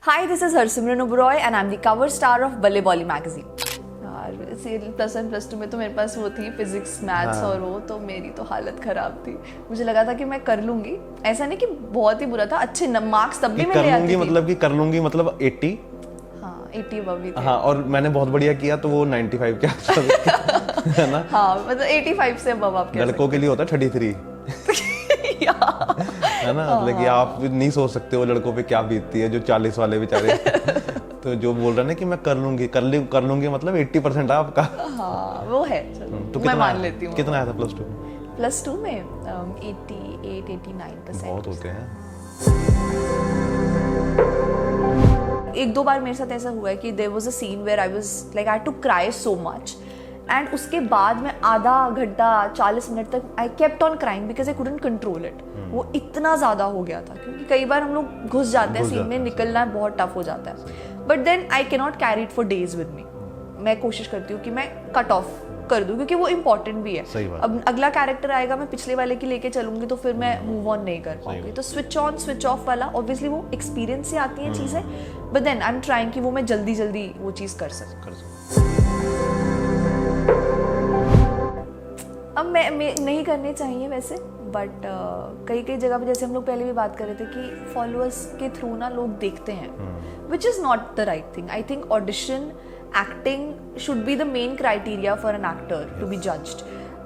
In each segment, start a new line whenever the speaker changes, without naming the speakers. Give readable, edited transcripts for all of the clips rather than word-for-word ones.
Hi, this is Harsimran Oberoi and I'm the cover star of Balle Bolly magazine. यार plus one plus two में तो मेरे पास वो थी फिजिक्स मैथ्स और वो तो मेरी तो हालत खराब थी। मुझे लगा था कि मैं कर लूंगी, ऐसा नहीं कि बहुत ही बुरा था, अच्छे मार्क्स तब भी मैं ले आती थी।
मतलब कि कर लूंगी मतलब 80।
हाँ 80 अबव भी थे।
हाँ और मैंने बहुत बढ़िया किया तो वो 95 के आसपास है ना।
हाँ मतलब 85 से अबव आप कह सकते हैं।
लड़कों के लिए होता है 33 है ना, मतलब कि आप नहीं सोच सकते हो लड़कों पे क्या बीतती है जो 40 वाले बेचारे तो जो बोल रहे हैं ना कि मैं कर लूंगी मतलब 80% है आपका।
हाँ वो है, चलो
तो
मैं मान लेती हूँ।
कितना आया था
प्लस टू में 88-89%।
बहुत होते हैं।
एक दो बार मेरे साथ ऐसा हुआ है कि there was a scene where I was like I had to cry so much and उसके बाद मैं आधा घंटा 40 मिनट तक I kept on crying because I couldn't control it. वो इतना ज़्यादा हो गया था क्योंकि कई बार हम लोग घुस जाते हैं सीन में, निकलना बहुत टफ हो जाता है। But then I can not carry it for days with me. मैं कोशिश करती हूँ कि मैं कट ऑफ कर दूँ क्योंकि वो इम्पोर्टेंट भी है। अब अगला कैरेक्टर आएगा, मैं पिछले वाले की लेके चलूंगी तो फिर मैं मूव ऑन नहीं कर पाऊंगी। तो स्विच ऑन स्विच ऑफ वाला ऑब्वियसली वो एक्सपीरियंस से आती हैं चीज़ें, but then I am trying कि वो मैं जल्दी जल्दी वो चीज़ कर सकूँ। अब मैं नहीं करने चाहिए वैसे, बट कई जगह पे जैसे हम लोग पहले भी बात कर रहे थे कि फॉलोअर्स के थ्रू ना लोग देखते हैं, which is not the right thing. I think audition acting should be the main criteria for an actor to be judged.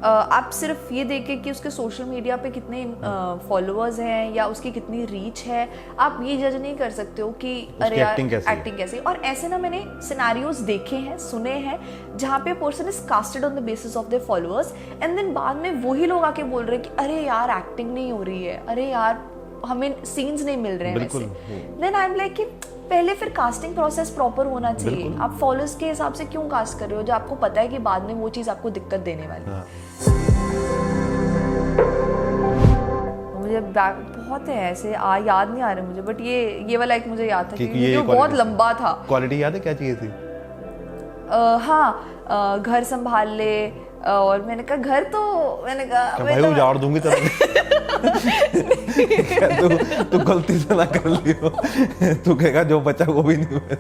आप सिर्फ ये देखें कि उसके सोशल मीडिया पे कितने फॉलोअर्स हैं या उसकी कितनी रीच है, आप ये जज नहीं कर सकते हो कि अरे यार एक्टिंग कैसी। और ऐसे ना मैंने सिनेरियोज देखे हैं, सुने हैं, जहाँ पे person is casted on the basis of their followers and then बाद में वही लोग आके बोल रहे हैं कि अरे यार एक्टिंग नहीं हो रही है, अरे यार हमें सीन्स नहीं मिल रहे हैं वैसे। देन आई एम लाइक कि पहले फिर कास्टिंग प्रोसेस प्रॉपर होना चाहिए। आप फॉलोअर्स के हिसाब से क्यों कास्ट कर रहे हो जो आपको पता है कि बाद में वो चीज़ आपको दिक्कत देने वाली है। मुझे बहुत है ऐसे याद नहीं आ रहे मुझे, बट ये वाला एक मुझे याद था क्योंकि ये बहुत लंबा था।
क्वालिटी याद है क्या चाहिए थी?
हाँ घर संभाल ले, और मैंने कहा घर तो मैंने कहा
भाई उजाड़ दूंगी तेरा तू गलती से ना कर लियो, तू कहेगा जो बचा वो भी नहीं हुआ।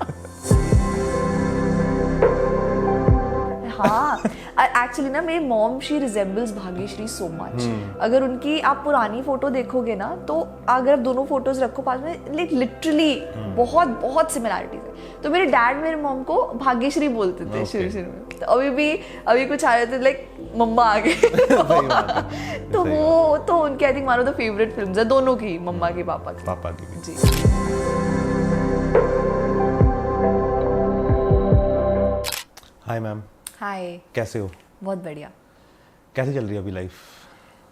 हाँ एक्चुअली ना मेरी mom she resembles Bhagyashree so much. अगर उनकी आप पुरानी फोटो देखोगे ना तो अगर आप दोनों फोटोज रखो पास में, लाइक लिटरली बहुत बहुत सिमिलैरिटीज है। तो मेरे डैड मेरे मॉम को भाग्यश्री बोलते थे शुरू में। तो अभी कुछ आ रहे थे लाइक मम्मा आ गए तो वो तो उनके I think one of the favourite films है दोनों की, मम्मा की पापा की जी। Hi ma'am.
हाय,
कैसे हो?
बहुत बढ़िया।
कैसे चल रही है अभी लाइफ?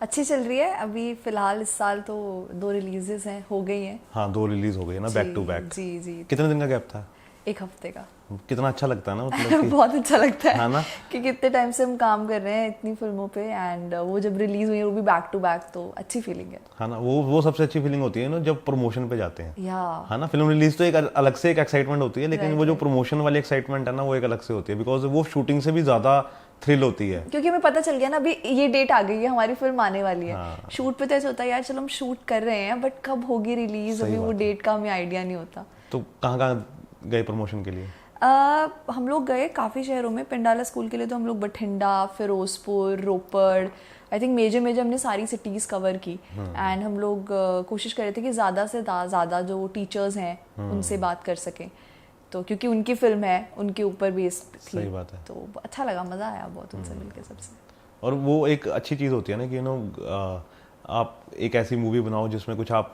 अच्छी चल रही है। अभी फिलहाल इस साल तो 2 रिलीजेस हैं, हो गई हैं।
हाँ 2 रिलीज हो गई है ना, बैक टू बैक।
जी।
कितने दिन का गैप था?
1 हफ्ते का।
कितना अच्छा लगता है ना, मतलब
बहुत अच्छा लगता है
ना
कि कितने टाइम से हम काम कर रहे हैं इतनी फिल्मों पे एंड वो जब रिलीज हुई वो भी बैक टू बैक, तो अच्छी फीलिंग है।
हाँ ना, वो सबसे अच्छी फीलिंग होती है ना जब प्रमोशन पे जाते हैं।
हाँ
ना, फिल्म रिलीज तो एक अलग से एक एक्साइटमेंट होती है, लेकिन वो जो प्रमोशन वाली एक्साइटमेंट है ना वो एक अलग से होती है, बिकॉज वो शूटिंग से भी ज्यादा थ्रिल होती है।
क्योंकि हमें पता चल गया ना अभी ये डेट आ गई है, हमारी फिल्म आने वाली है। शूट पे तो ऐसा होता है यार चलो हम शूट कर रहे हैं, बट कब होगी रिलीज अभी वो डेट का हमें आइडिया नहीं होता।
तो कहाँ गए प्रमोशन के लिए?
हम लोग गए काफ़ी शहरों में। पिंडाला स्कूल के लिए तो हम लोग बठिंडा, फिरोजपुर, रोपड़, आई थिंक मेजर हमने सारी सिटीज़ कवर की। एंड हम लोग कोशिश कर रहे थे कि ज़्यादा से ज़्यादा जो टीचर्स हैं उनसे बात कर सकें, तो क्योंकि उनकी फिल्म है, उनके ऊपर बेस्ड थी।
सही बात है।
तो अच्छा लगा, मज़ा आया बहुत उनसे मिलकर सबसे।
और वो एक अच्छी चीज़ होती है ना कि आप एक ऐसी मूवी बनाओ जिसमें कुछ आप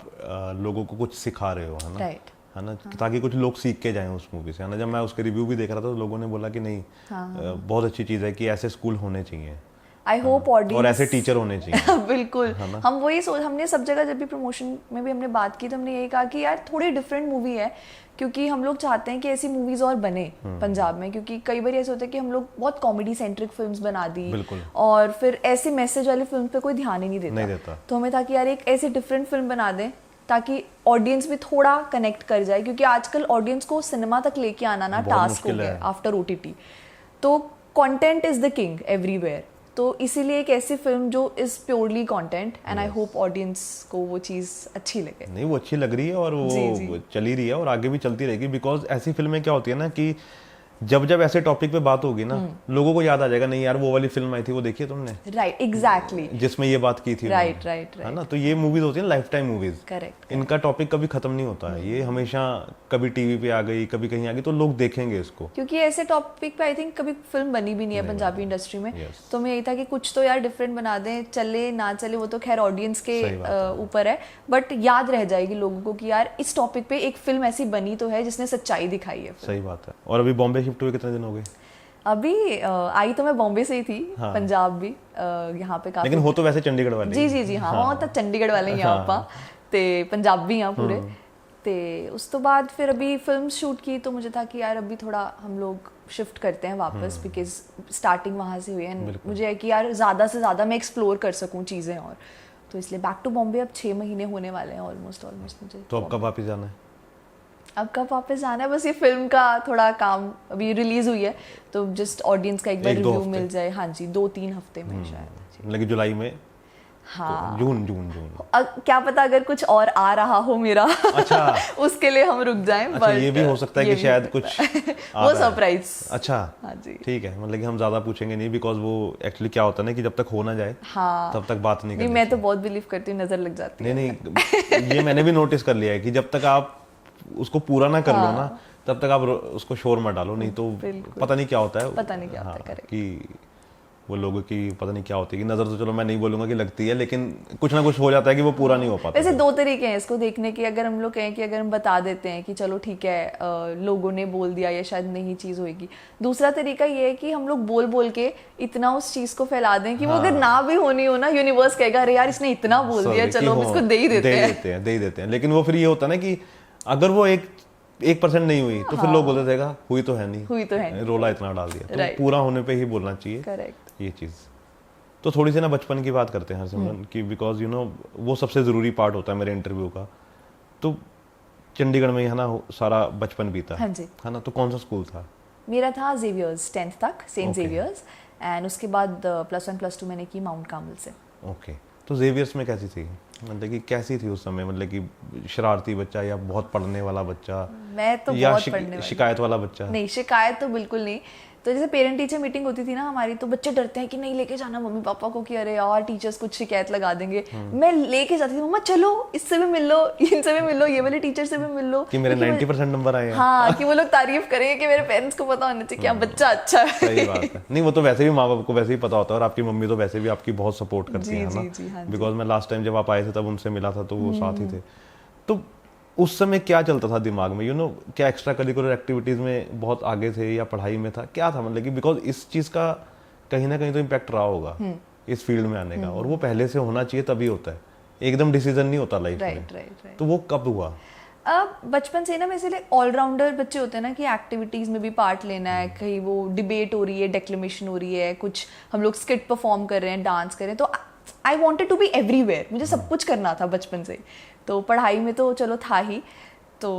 लोगों को कुछ सिखा रहे हो, है ना? राइट, है ना? ताकि कुछ लोग सीख के जाएं उस मूवी से, है ना? जब मैं उसके रिव्यू भी देख रहा था तो लोगों ने बोला कि नहीं बहुत अच्छी चीज़ है कि ऐसे स्कूल होने चाहिए।
आई होप ऑडियंस
और ऐसे टीचर होने चाहिए।
बिल्कुल, हम वही हमने सब जगह जब भी प्रमोशन में भी हमने बात की तो हमने यही कहा कि यार थोड़ी डिफरेंट मूवी है, क्योंकि हम लोग चाहते हैं कि ऐसी मूवीज और बने पंजाब में, क्योंकि कई बार ऐसा होता है कि हम लोग बहुत कॉमेडी सेंट्रिक फिल्म्स बना दी और फिर ऐसी मैसेज वाली फिल्म पे कोई ध्यान ही नहीं देता। तो हमें था कि यार एक ऐसी डिफरेंट फिल्म बना दें ताकि ऑडियंस भी थोड़ा कनेक्ट कर जाए, क्योंकि आजकल ऑडियंस को सिनेमा तक लेके आना ना टास्क हो गया आफ्टर OTT। तो content is the king everywhere, तो इसीलिए एक ऐसी फिल्म जो is purely content and I hope audience को वो चीज़ अच्छी लगे।
नहीं, वो अच्छी लग रही है और वो चली रही है और आगे भी चलती रहेगी, बिकॉज ऐसी फिल्में क्या होती है ना कि जब जब ऐसे टॉपिक पे बात होगी ना, लोगों को याद आ जाएगा, नहीं यार वो वाली फिल्म आई थी, वो देखी है तुमने,
राइट, एग्जैक्टली,
जिसमें ये बात की थी,
राइट,
है ना। तो ये मूवीज होती है लाइफ टाइम मूवीज,
करेक्ट,
इनका टॉपिक कभी खत्म नहीं होता है, ये हमेशा कभी टीवी पे आ गई, कभी कहीं आ गई, तो लोग देखेंगे इसको,
क्योंकि ऐसे टॉपिक पे आई थिंक कभी फिल्म बनी भी नहीं है पंजाबी इंडस्ट्री में। तो मैं यही था कि कुछ तो यार डिफरेंट बना दें, चले ना चले वो तो खैर ऑडियंस के ऊपर है, बट याद रह जाएगी लोगों को कि यार इस टॉपिक पे एक फिल्म ऐसी बनी तो है जिसने सच्चाई दिखाई है।
सही बात है। और अभी बॉम्बे शिफ्ट हुए कितने दिन हो गए?
अभी आई तो मैं बॉम्बे से ही थी, पंजाब भी यहाँ पे काफी,
लेकिन हो तो वैसे चंडीगढ़ वाले।
जी हाँ तो चंडीगढ़ वाले ही ਆਪਾਂ ਤੇ पंजाबी यहाँ पूरे। ਤੇ उस तो बाद फिर अभी फिल्म शूट की तो मुझे था कि यार अभी थोड़ा हम लोग शिफ्ट करते हैं वापस, बिकॉज स्टार्टिंग वहाँ से हुई है, मुझे है कि यार ज़्यादा से ज़्यादा मैं एक्सप्लोर कर सकूँ चीज़ें, और तो इसलिए बैक टू बॉम्बे अब 6 महीने होने वाले हैं ऑलमोस्ट मुझे।
तो अब कब वापस जाना है?
अब कब वापस जाना है, बस ये फिल्म का थोड़ा काम, अभी रिलीज हुई है तो जस्ट ऑडियंस का एक बार रिव्यू मिल जाए। हाँ जी, 2-3 हफ्ते में शायद,
मतलब जुलाई में,
हाँ
जून
क्या पता अगर कुछ और आ रहा हो मेरा, अच्छा उसके लिए हम रुक जाएं।
अच्छा, ये भी हो सकता है कि शायद कुछ
वो सरप्राइज।
अच्छा,
हाँ जी,
ठीक है, मतलब कि हम ज्यादा पूछेंगे नहीं, बिकॉज वो एक्चुअली क्या होता है ना कि जब तक हो ना जाए
हाँ
तब तक बात नहीं करनी।
मैं तो बहुत बिलीव करती हूँ, नजर लग जाती है।
नहीं ये मैंने भी नोटिस कर लिया है कि जब तक आप उसको पूरा ना कर लो ना, तब तक आप उसको शोर मत डालो, नहीं तो पता नहीं क्या होता है,
पता नहीं क्या होता है, करेक्ट,
कि वो लोगों की पता नहीं क्या होती है कि नजर तो चलो मैं नहीं बोलूंगा कि लगती है, लेकिन कुछ ना कुछ हो जाता है कि वो पूरा नहीं हो पाता।
वैसे 2 तरीके हैं इसको देखने के, अगर हम लोग कहें कि अगर हम बता देते हैं कि चलो ठीक है लोगों ने बोल दिया या शायद नहीं चीज होगी। दूसरा तरीका ये है कि हम लोग बोल बोल के इतना उस चीज को फैला दें कि वो अगर ना भी होनी हो ना, यूनिवर्स कहेगा अरे यार इसने इतना बोल दिया, चलो हम इसको दे ही देते हैं।
लेकिन वो फिर ये होता है ना कि अगर वो 1% नहीं हुई तो फिर लोग बोलते रहेगा हुई तो है नहीं, रोला इतना डाल दिया, तो पूरा होने पे ही बोलना चाहिए।
करेक्ट,
ये चीज। तो थोड़ी सी ना बचपन की बात करते हैं हरसिमरन की, बिकॉज यू नो वो सबसे जरूरी पार्ट होता है मेरे इंटरव्यू का। तो चंडीगढ़ में है ना सारा बचपन बीता,
हाँ जी,
है ना, तो कौन सा स्कूल था?
मेरा था जेवियर्स 10th तक, सेंट जेवियर्स, एंड उसके बाद +1 +2 मैंने की माउंट कार्मल से।
ओके, तो जेवियर्स में कैसी थी, मतलब कि कैसी थी उस समय, मतलब कि शरारती बच्चा या बहुत पढ़ने वाला बच्चा?
मैं तो बहुत पढ़ने वाली,
शिकायत वाला बच्चा?
नहीं, शिकायत तो बिल्कुल नहीं। तो जैसे पेरेंट टीचर मीटिंग होती थी ना हमारी, तो बच्चे डरते हैं कि नहीं लेके जाना मम्मी पापा को कि अरे यार टीचर्स कुछ शिकायत लगा देंगे। मैं लेके जाती थी, मम्मा चलो इससे भी मिल लो, इनसे भी मिल लो, ये वाले टीचर से भी मिल लो,
कि मेरे 90% नंबर आए हैं।
हाँ, कि वो लोग तारीफ करेंगे कि मेरे पेरेंट्स को पता होना चाहिए कि हाँ बच्चा अच्छा है।
सही बात है। नहीं वो तो वैसे भी माँ बाप को वैसे ही पता होता है, और आपकी मम्मी तो वैसे भी आपकी बहुत सपोर्ट करती है ना, बिकॉज मैं लास्ट टाइम जब आप आए थे तब उनसे मिला था, तो वो साथ ही थे। तो उस समय क्या चलता था दिमाग में, यू नो, क्या एक्स्ट्रा करिकुलर एक्टिविटीज में बहुत आगे थे या पढ़ाई में था, क्या था, मतलब कि बिकॉज इस चीज का कहीं ना कहीं तो इम्पैक्ट रहा होगा इस फील्ड में आने का, और वो पहले से होना चाहिए तभी होता है, एकदम डिसीजन नहीं होता लाइफ में। तो वो कब हुआ?
अब बचपन से ना, मैं इसलिए ऑलराउंडर बच्चे होते हैं ना कि एक्टिविटीज में भी पार्ट लेना है, कहीं वो डिबेट हो रही है, डेक्लेमेशन हो रही है, कुछ हम लोग स्किट परफॉर्म कर रहे हैं, डांस कर रहे हैं, तो I wanted to be everywhere, मुझे सब कुछ करना था बचपन से। तो पढ़ाई में तो चलो था ही। तो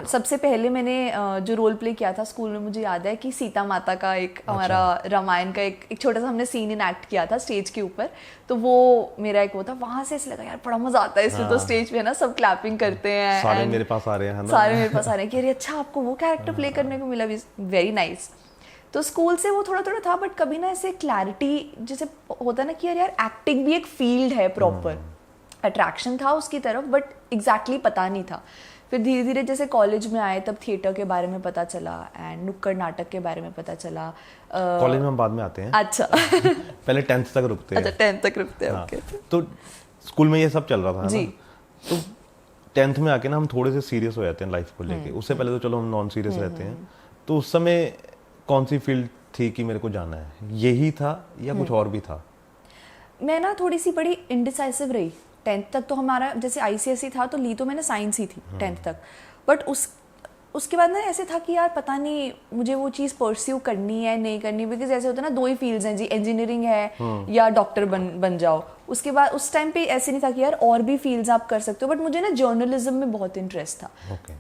सबसे पहले मैंने जो रोल प्ले किया था स्कूल में, मुझे याद है कि सीता माता का एक हमारा रामायण का एक छोटा सा हमने सीन इनएक्ट किया था स्टेज के ऊपर। तो वो मेरा एक वो था, वहां से लगा यार बड़ा मजा आता है इसमें। तो स्टेज पे है ना सब क्लैपिंग करते हैं,
सारे मेरे पास आ रहे हैं ना,
सारे मेरे पास आ रहे हैं कि अरे अच्छा आपको वो कैरेक्टर प्ले करने को मिला, वेरी नाइस। तो स्कूल से वो थोड़ा थोड़ा था, बट कभी ना ऐसे क्लैरिटी जैसे होता है ना कि यार एक्टिंग भी एक फील्ड है प्रॉपर, अट्रैक्शन था उसकी तरफ, बट एग्जैक्टली पता नहीं था। फिर धीरे धीरे जैसे कॉलेज में आए तब थिएटर के बारे में पता चला, एंड नुक्कड़ नाटक के बारे में पता चला।
कॉलेज में हम बाद में आते हैं,
अच्छा
पहले 10th तक रुकते हैं।
अच्छा 10th तक रुकते हैं, ओके।
तो स्कूल में ये सब चल रहा था
जी।
ना? तो 10th में आके ना हम थोड़े से सीरियस हो जाते हैं लाइफ को लेके, उससे पहले तो चलो हम नॉन सीरियस रहते हैं। तो उस समय कौन सी फील्ड थी कि मेरे को जाना है, यही था या कुछ और भी था?
मैं ना थोड़ी सी बड़ी इंडिसाइसिव रही 10th तक। तो हमारा जैसे ICSE था तो ली तो मैंने साइंस ही थी 10th तक, बट उसके बाद ना ऐसे था कि यार पता नहीं मुझे वो चीज़ परस्यू करनी है नहीं करनी, बिकॉज ऐसे होता है ना 2 ही फील्ड्स हैं जी, इंजीनियरिंग है या डॉक्टर बन जाओ। उसके बाद उस टाइम पे ऐसे नहीं था कि यार और भी फील्ड्स आप कर सकते हो, बट मुझे ना जर्नलिज्म में बहुत इंटरेस्ट था।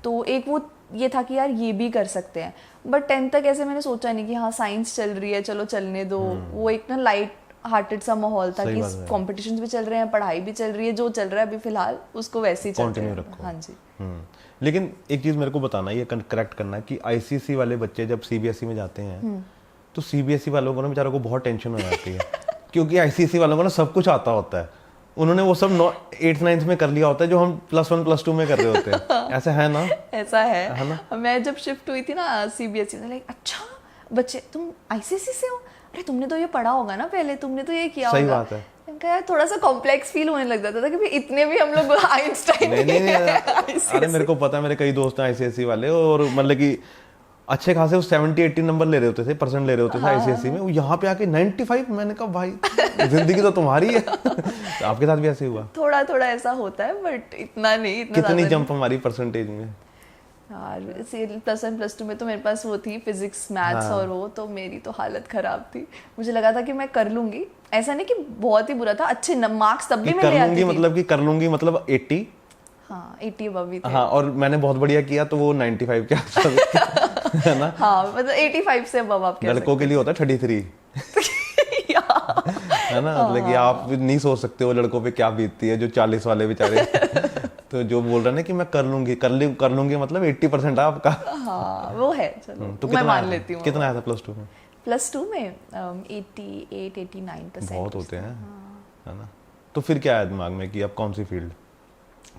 तो एक वो ये था कि यार ये भी कर सकते हैं, बट 10th तक ऐसे मैंने सोचा नहीं कि हाँ साइंस चल रही है चलो चलने दो, वो एक ना लाइट हार्टेड सा माहौल था कि कॉम्पिटिशन्स भी चल रहे हैं, पढ़ाई भी चल रही है, जो चल रहा है अभी फिलहाल उसको वैसे ही
कंटिन्यू रखो।
हाँ जी।
लेकिन एक चीज मेरे को बताना, ये करेक्ट करना है कि आईसीएसई वाले बच्चे जब सीबीएसई में जाते हैं तो सीबीएसई वालों को ना बेचारों को बहुत टेंशन हो जाती है क्योंकि आईसीएसई वालों को ना सब कुछ आता होता है, उन्होंने वो सब 8th 9th में कर लिया होता है जो हम +1 +2 में कर रहे होते हैं। ऐसा है ना?
ऐसा है ना? मैं जब शिफ्ट हुई थी ना सीबीएसई में, लाइक अच्छा बच्चे तुम आईसीएसई से हो, अरे तुमने तो ये पढ़ा होगा ना पहले, तुमने तो ये किया होगा।
सही बात है।
यार थोड़ा सा कॉम्प्लेक्स फील होने लग जाता था कि भाई इतने भी हम लोग आइंस्टाइन
नहीं अरे मेरे को पता है, मेरे कई दोस्त हैं आईसीएसई वाले और मतलब कि अच्छे खासे 70-80 नंबर ले रहे होते थे, परसेंट ले रहे होते थे आईसीएसई में, वो यहाँ पे आके 95। मैंने कहा भाई जिंदगी तो तुम्हारी है। आपके साथ भी ऐसे हुआ?
थोड़ा थोड़ा ऐसा होता है बट इतना नहीं, इतना
कितनी जंप हमारी परसेंटेज में
यार? +1 +2 में तो मेरे पास वो थी फिजिक्स मैथ्स और वो तो मेरी तो हालत खराब थी। मुझे लगा था कि मैं कर लूंगी, ऐसा नहीं कि बहुत ही बुरा था, अच्छे मार्क्स तब भी मैं ले आती थी।
मतलब कि कर लूंगी मतलब 80?
हाँ 80 अबव भी थे।
हाँ, और मैंने बहुत बढ़िया किया तो वो 95 के आसपास है ना?
हाँ मतलब 85 से अबव आप कह सकते हैं।
लड़कों के लिए होता है 33 है ना? मतलब कि आप नहीं सोच सकते हो लड़कों पे क्या बीतती है जो 40 वाले बेचारे। तो जो बोल रहे हैं कि मैं कर लूंगी मतलब 80% आपका।
हाँ वो है, चलो
तो
मैं मान लेती हूँ।
कितना आया था +2 में?
+2 में 88-89%।
बहुत होते हैं है ना? तो फिर क्या आया दिमाग में कि अब कौन सी फील्ड?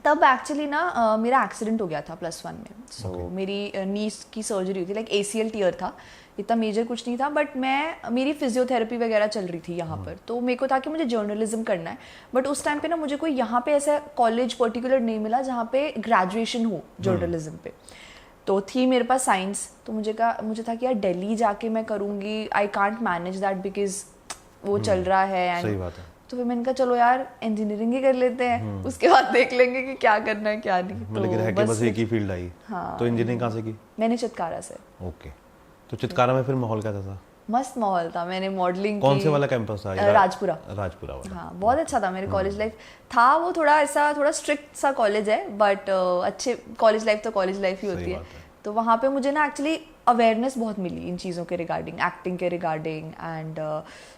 तब एक्चुअली ना मेरा एक्सीडेंट हो गया था +1 में। सो मेरी नीज की सर्जरी हुई थी, लाइक ACL टीयर था, इतना मेजर कुछ नहीं था, बट मेरी फिजियोथेरेपी वगैरह चल रही थी यहाँ पर। तो मेरे को था कि मुझे जर्नलिज्म करना है, बट उस टाइम पे ना मुझे कोई यहाँ पे ऐसा कॉलेज पर्टिकुलर नहीं मिला जहाँ पे ग्रेजुएशन हो जर्नलिज्म पे। तो थी मेरे पास साइंस, तो मुझे था कि यार दिल्ली जाके मैं करूँगी, I can't manage that because वो चल रहा है।
सही बात है।
तो फिर मैंने कहा चलो यार इंजीनियरिंग ही कर लेते हैं, उसके बाद देख लेंगे कि क्या करना है क्या नहीं।
मतलब कि रह के बस एक ही फील्ड आई।
हाँ।
तो इंजीनियरिंग कहाँ से की?
मैंने चितकारा से।
ओके। तो चितकारा में फिर माहौल कैसा था?
मस्त माहौल था। मैंने मॉडलिंग
कौन से वाला कैंपस था?
राजपुरा
वाला।
हाँ बहुत अच्छा था। मेरे कॉलेज लाइफ था वो थोड़ा स्ट्रिक्ट सा कॉलेज है, बट अच्छे कॉलेज लाइफ तो कॉलेज लाइफ ही होती है। तो वहाँ पे मुझे ना एक्चुअली अवेयरनेस बहुत मिली इन चीज़ों के रिगार्डिंग, एक्टिंग के रिगार्डिंग, एंड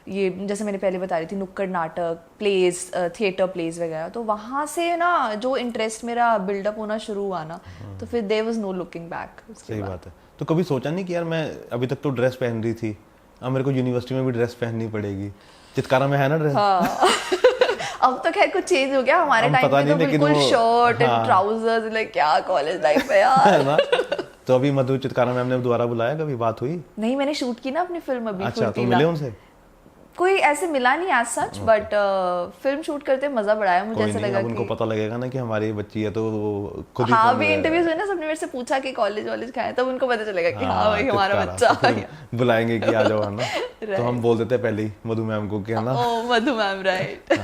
ये जैसे मैंने पहले बता रही थी नुक्कड़ नाटक, प्लेज, थिएटर प्लेज वगैरह। तो वहाँ से ना जो इंटरेस्ट मेरा बिल्डअप होना शुरू हुआ ना, तो फिर there was no looking back.
सही बात है। तो कभी सोचा नहीं कि यार मैं अभी तक तो ड्रेस पहन रही थी, अब मेरे को यूनिवर्सिटी में भी ड्रेस पहननी पड़ेगी? चितकारा में है ना ड्रेस?
हाँ। अब तो खैर कुछ चेंज हो गया, हमारे टाइम में तो बिल्कुल शर्ट एंड ट्राउजर्स, लाइक क्या कॉलेज लाइफ है यार।
तो अभी मधु चितकारा मैम ने दोबारा बुलाया, कभी बात हुई?
नहीं, मैंने शूट की ना अपनी फिल्म अभी।
अच्छा, तो मिले उनसे?
कोई ऐसे मिला नहीं as such, but film shoot करते मजा बड़ा आया। मुझे ऐसा लगा कि
उनको पता लगेगा ना कि हमारी बच्ची है, तो वो खुद ही
हाँ भी इंटरव्यूज में ना सबने मेरे से पूछा कि कॉलेज का है, तब उनको पता चलेगा कि हाँ भाई हमारा बच्चा आ गया,
बुलाएंगे कि आ जाओ, है ना? तो हम बोल देते पहले ही मधु मैम को कि है ना।
ओ मधु मैम, राइट।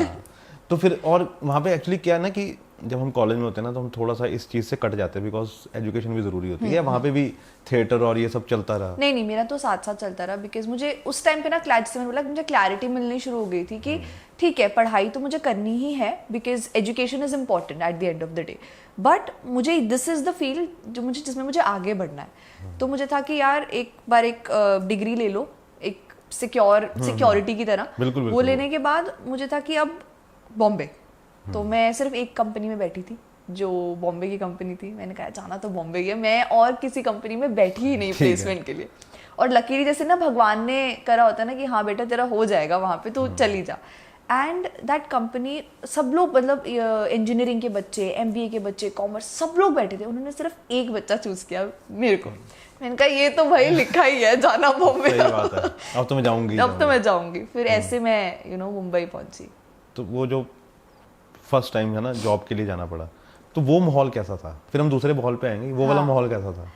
तो फिर और वहाँ पे एक्चुअली क्या है ना कि जब हम कॉलेज में होते हैं ना तो हम थोड़ा सा इस चीज़ से कट जाते हैं, बिकॉज एजुकेशन भी ज़रूरी होती है। वहाँ पे भी थिएटर और ये सब चलता रहा?
नहीं, मेरा तो साथ साथ चलता रहा, बिकॉज मुझे उस टाइम पे ना मुझे क्लैरिटी मिलनी शुरू हो गई थी कि ठीक है पढ़ाई तो मुझे करनी ही है, because education is important eight the end of the day, but मुझे दिस इज द फील्ड जिसमें मुझे आगे बढ़ना है। तो मुझे था कि यार एक बार एक डिग्री ले लो, एक सिक्योरिटी की तरह।
बिल्कुल।
वो लेने के बाद मुझे था कि अब बॉम्बे। तो मैं सिर्फ एक कंपनी में बैठी थी जो बॉम्बे की कंपनी थी। मैंने कहा जाना तो बॉम्बे ही है, मैं और किसी कंपनी में बैठी ही नहीं प्लेसमेंट के लिए। और लकीली जैसे ना भगवान ने करा होता है ना कि हाँ बेटा तेरा हो जाएगा वहाँ पे, तो चली जा। एंड दैट कंपनी, सब लोग मतलब इंजीनियरिंग के बच्चे, MBA के बच्चे, कॉमर्स, सब लोग बैठे थे। उन्होंने सिर्फ एक बच्चा चूज किया, मेरे को। मैंने कहा ये तो भाई लिखा ही है जाना बॉम्बे।
सही बात है, अब तो मैं जाऊंगी।
फिर ऐसे मैं मुंबई पहुंची।
तो वो जो फर्स्ट टाइम है ना जॉब के लिए जाना पड़ा, तो वो माहौल कैसा था? फिर हम दूसरे माहौल पे आएंगे, वो वाला माहौल कैसा था?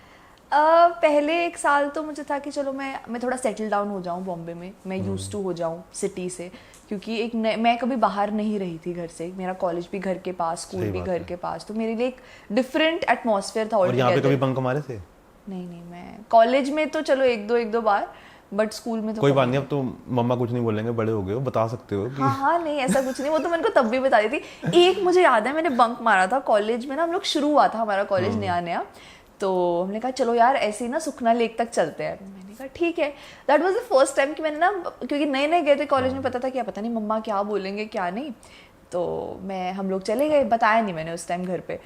पहले एक साल तो मुझे था कि चलो मैं थोड़ा सेटल डाउन हो जाऊं बॉम्बे में, मैं यूज्ड टू हो जाऊं सिटी से, क्योंकि मैं कभी बाहर नहीं रही थी घर से। मेरा कॉलेज भी घर के पास, स्कूल भी घर के पास, तो मेरे लिए एक डिफरेंट एटमॉस्फेयर था।
और यहाँ पे कभी बंक मारे थे?
नहीं, मैं कॉलेज में तो चलो एक दो बार, बट स्कूल में तो
कोई बात नहीं। अब तो मम्मा कुछ नहीं बोलेंगे, बड़े हो गए हो, बता सकते हो कि
हाँ नहीं ऐसा कुछ नहीं। वो तो मैंने को तब भी बता दी थी। एक मुझे याद है मैंने बंक मारा था कॉलेज में ना, हम लोग शुरू हुआ था हमारा कॉलेज नया, तो हमने कहा चलो यार ऐसे ही ना सुखना लेक तक चलते हैं। मैंने मैंने कहा ठीक है. That was the first time कि मैंने ना, क्योंकि नए नए गए थे कॉलेज में, पता था क्या, पता नहीं मम्मा क्या बोलेंगे क्या नहीं, तो हम लोग चले गए. बताया नहीं मैंने उस टाइम घर पे.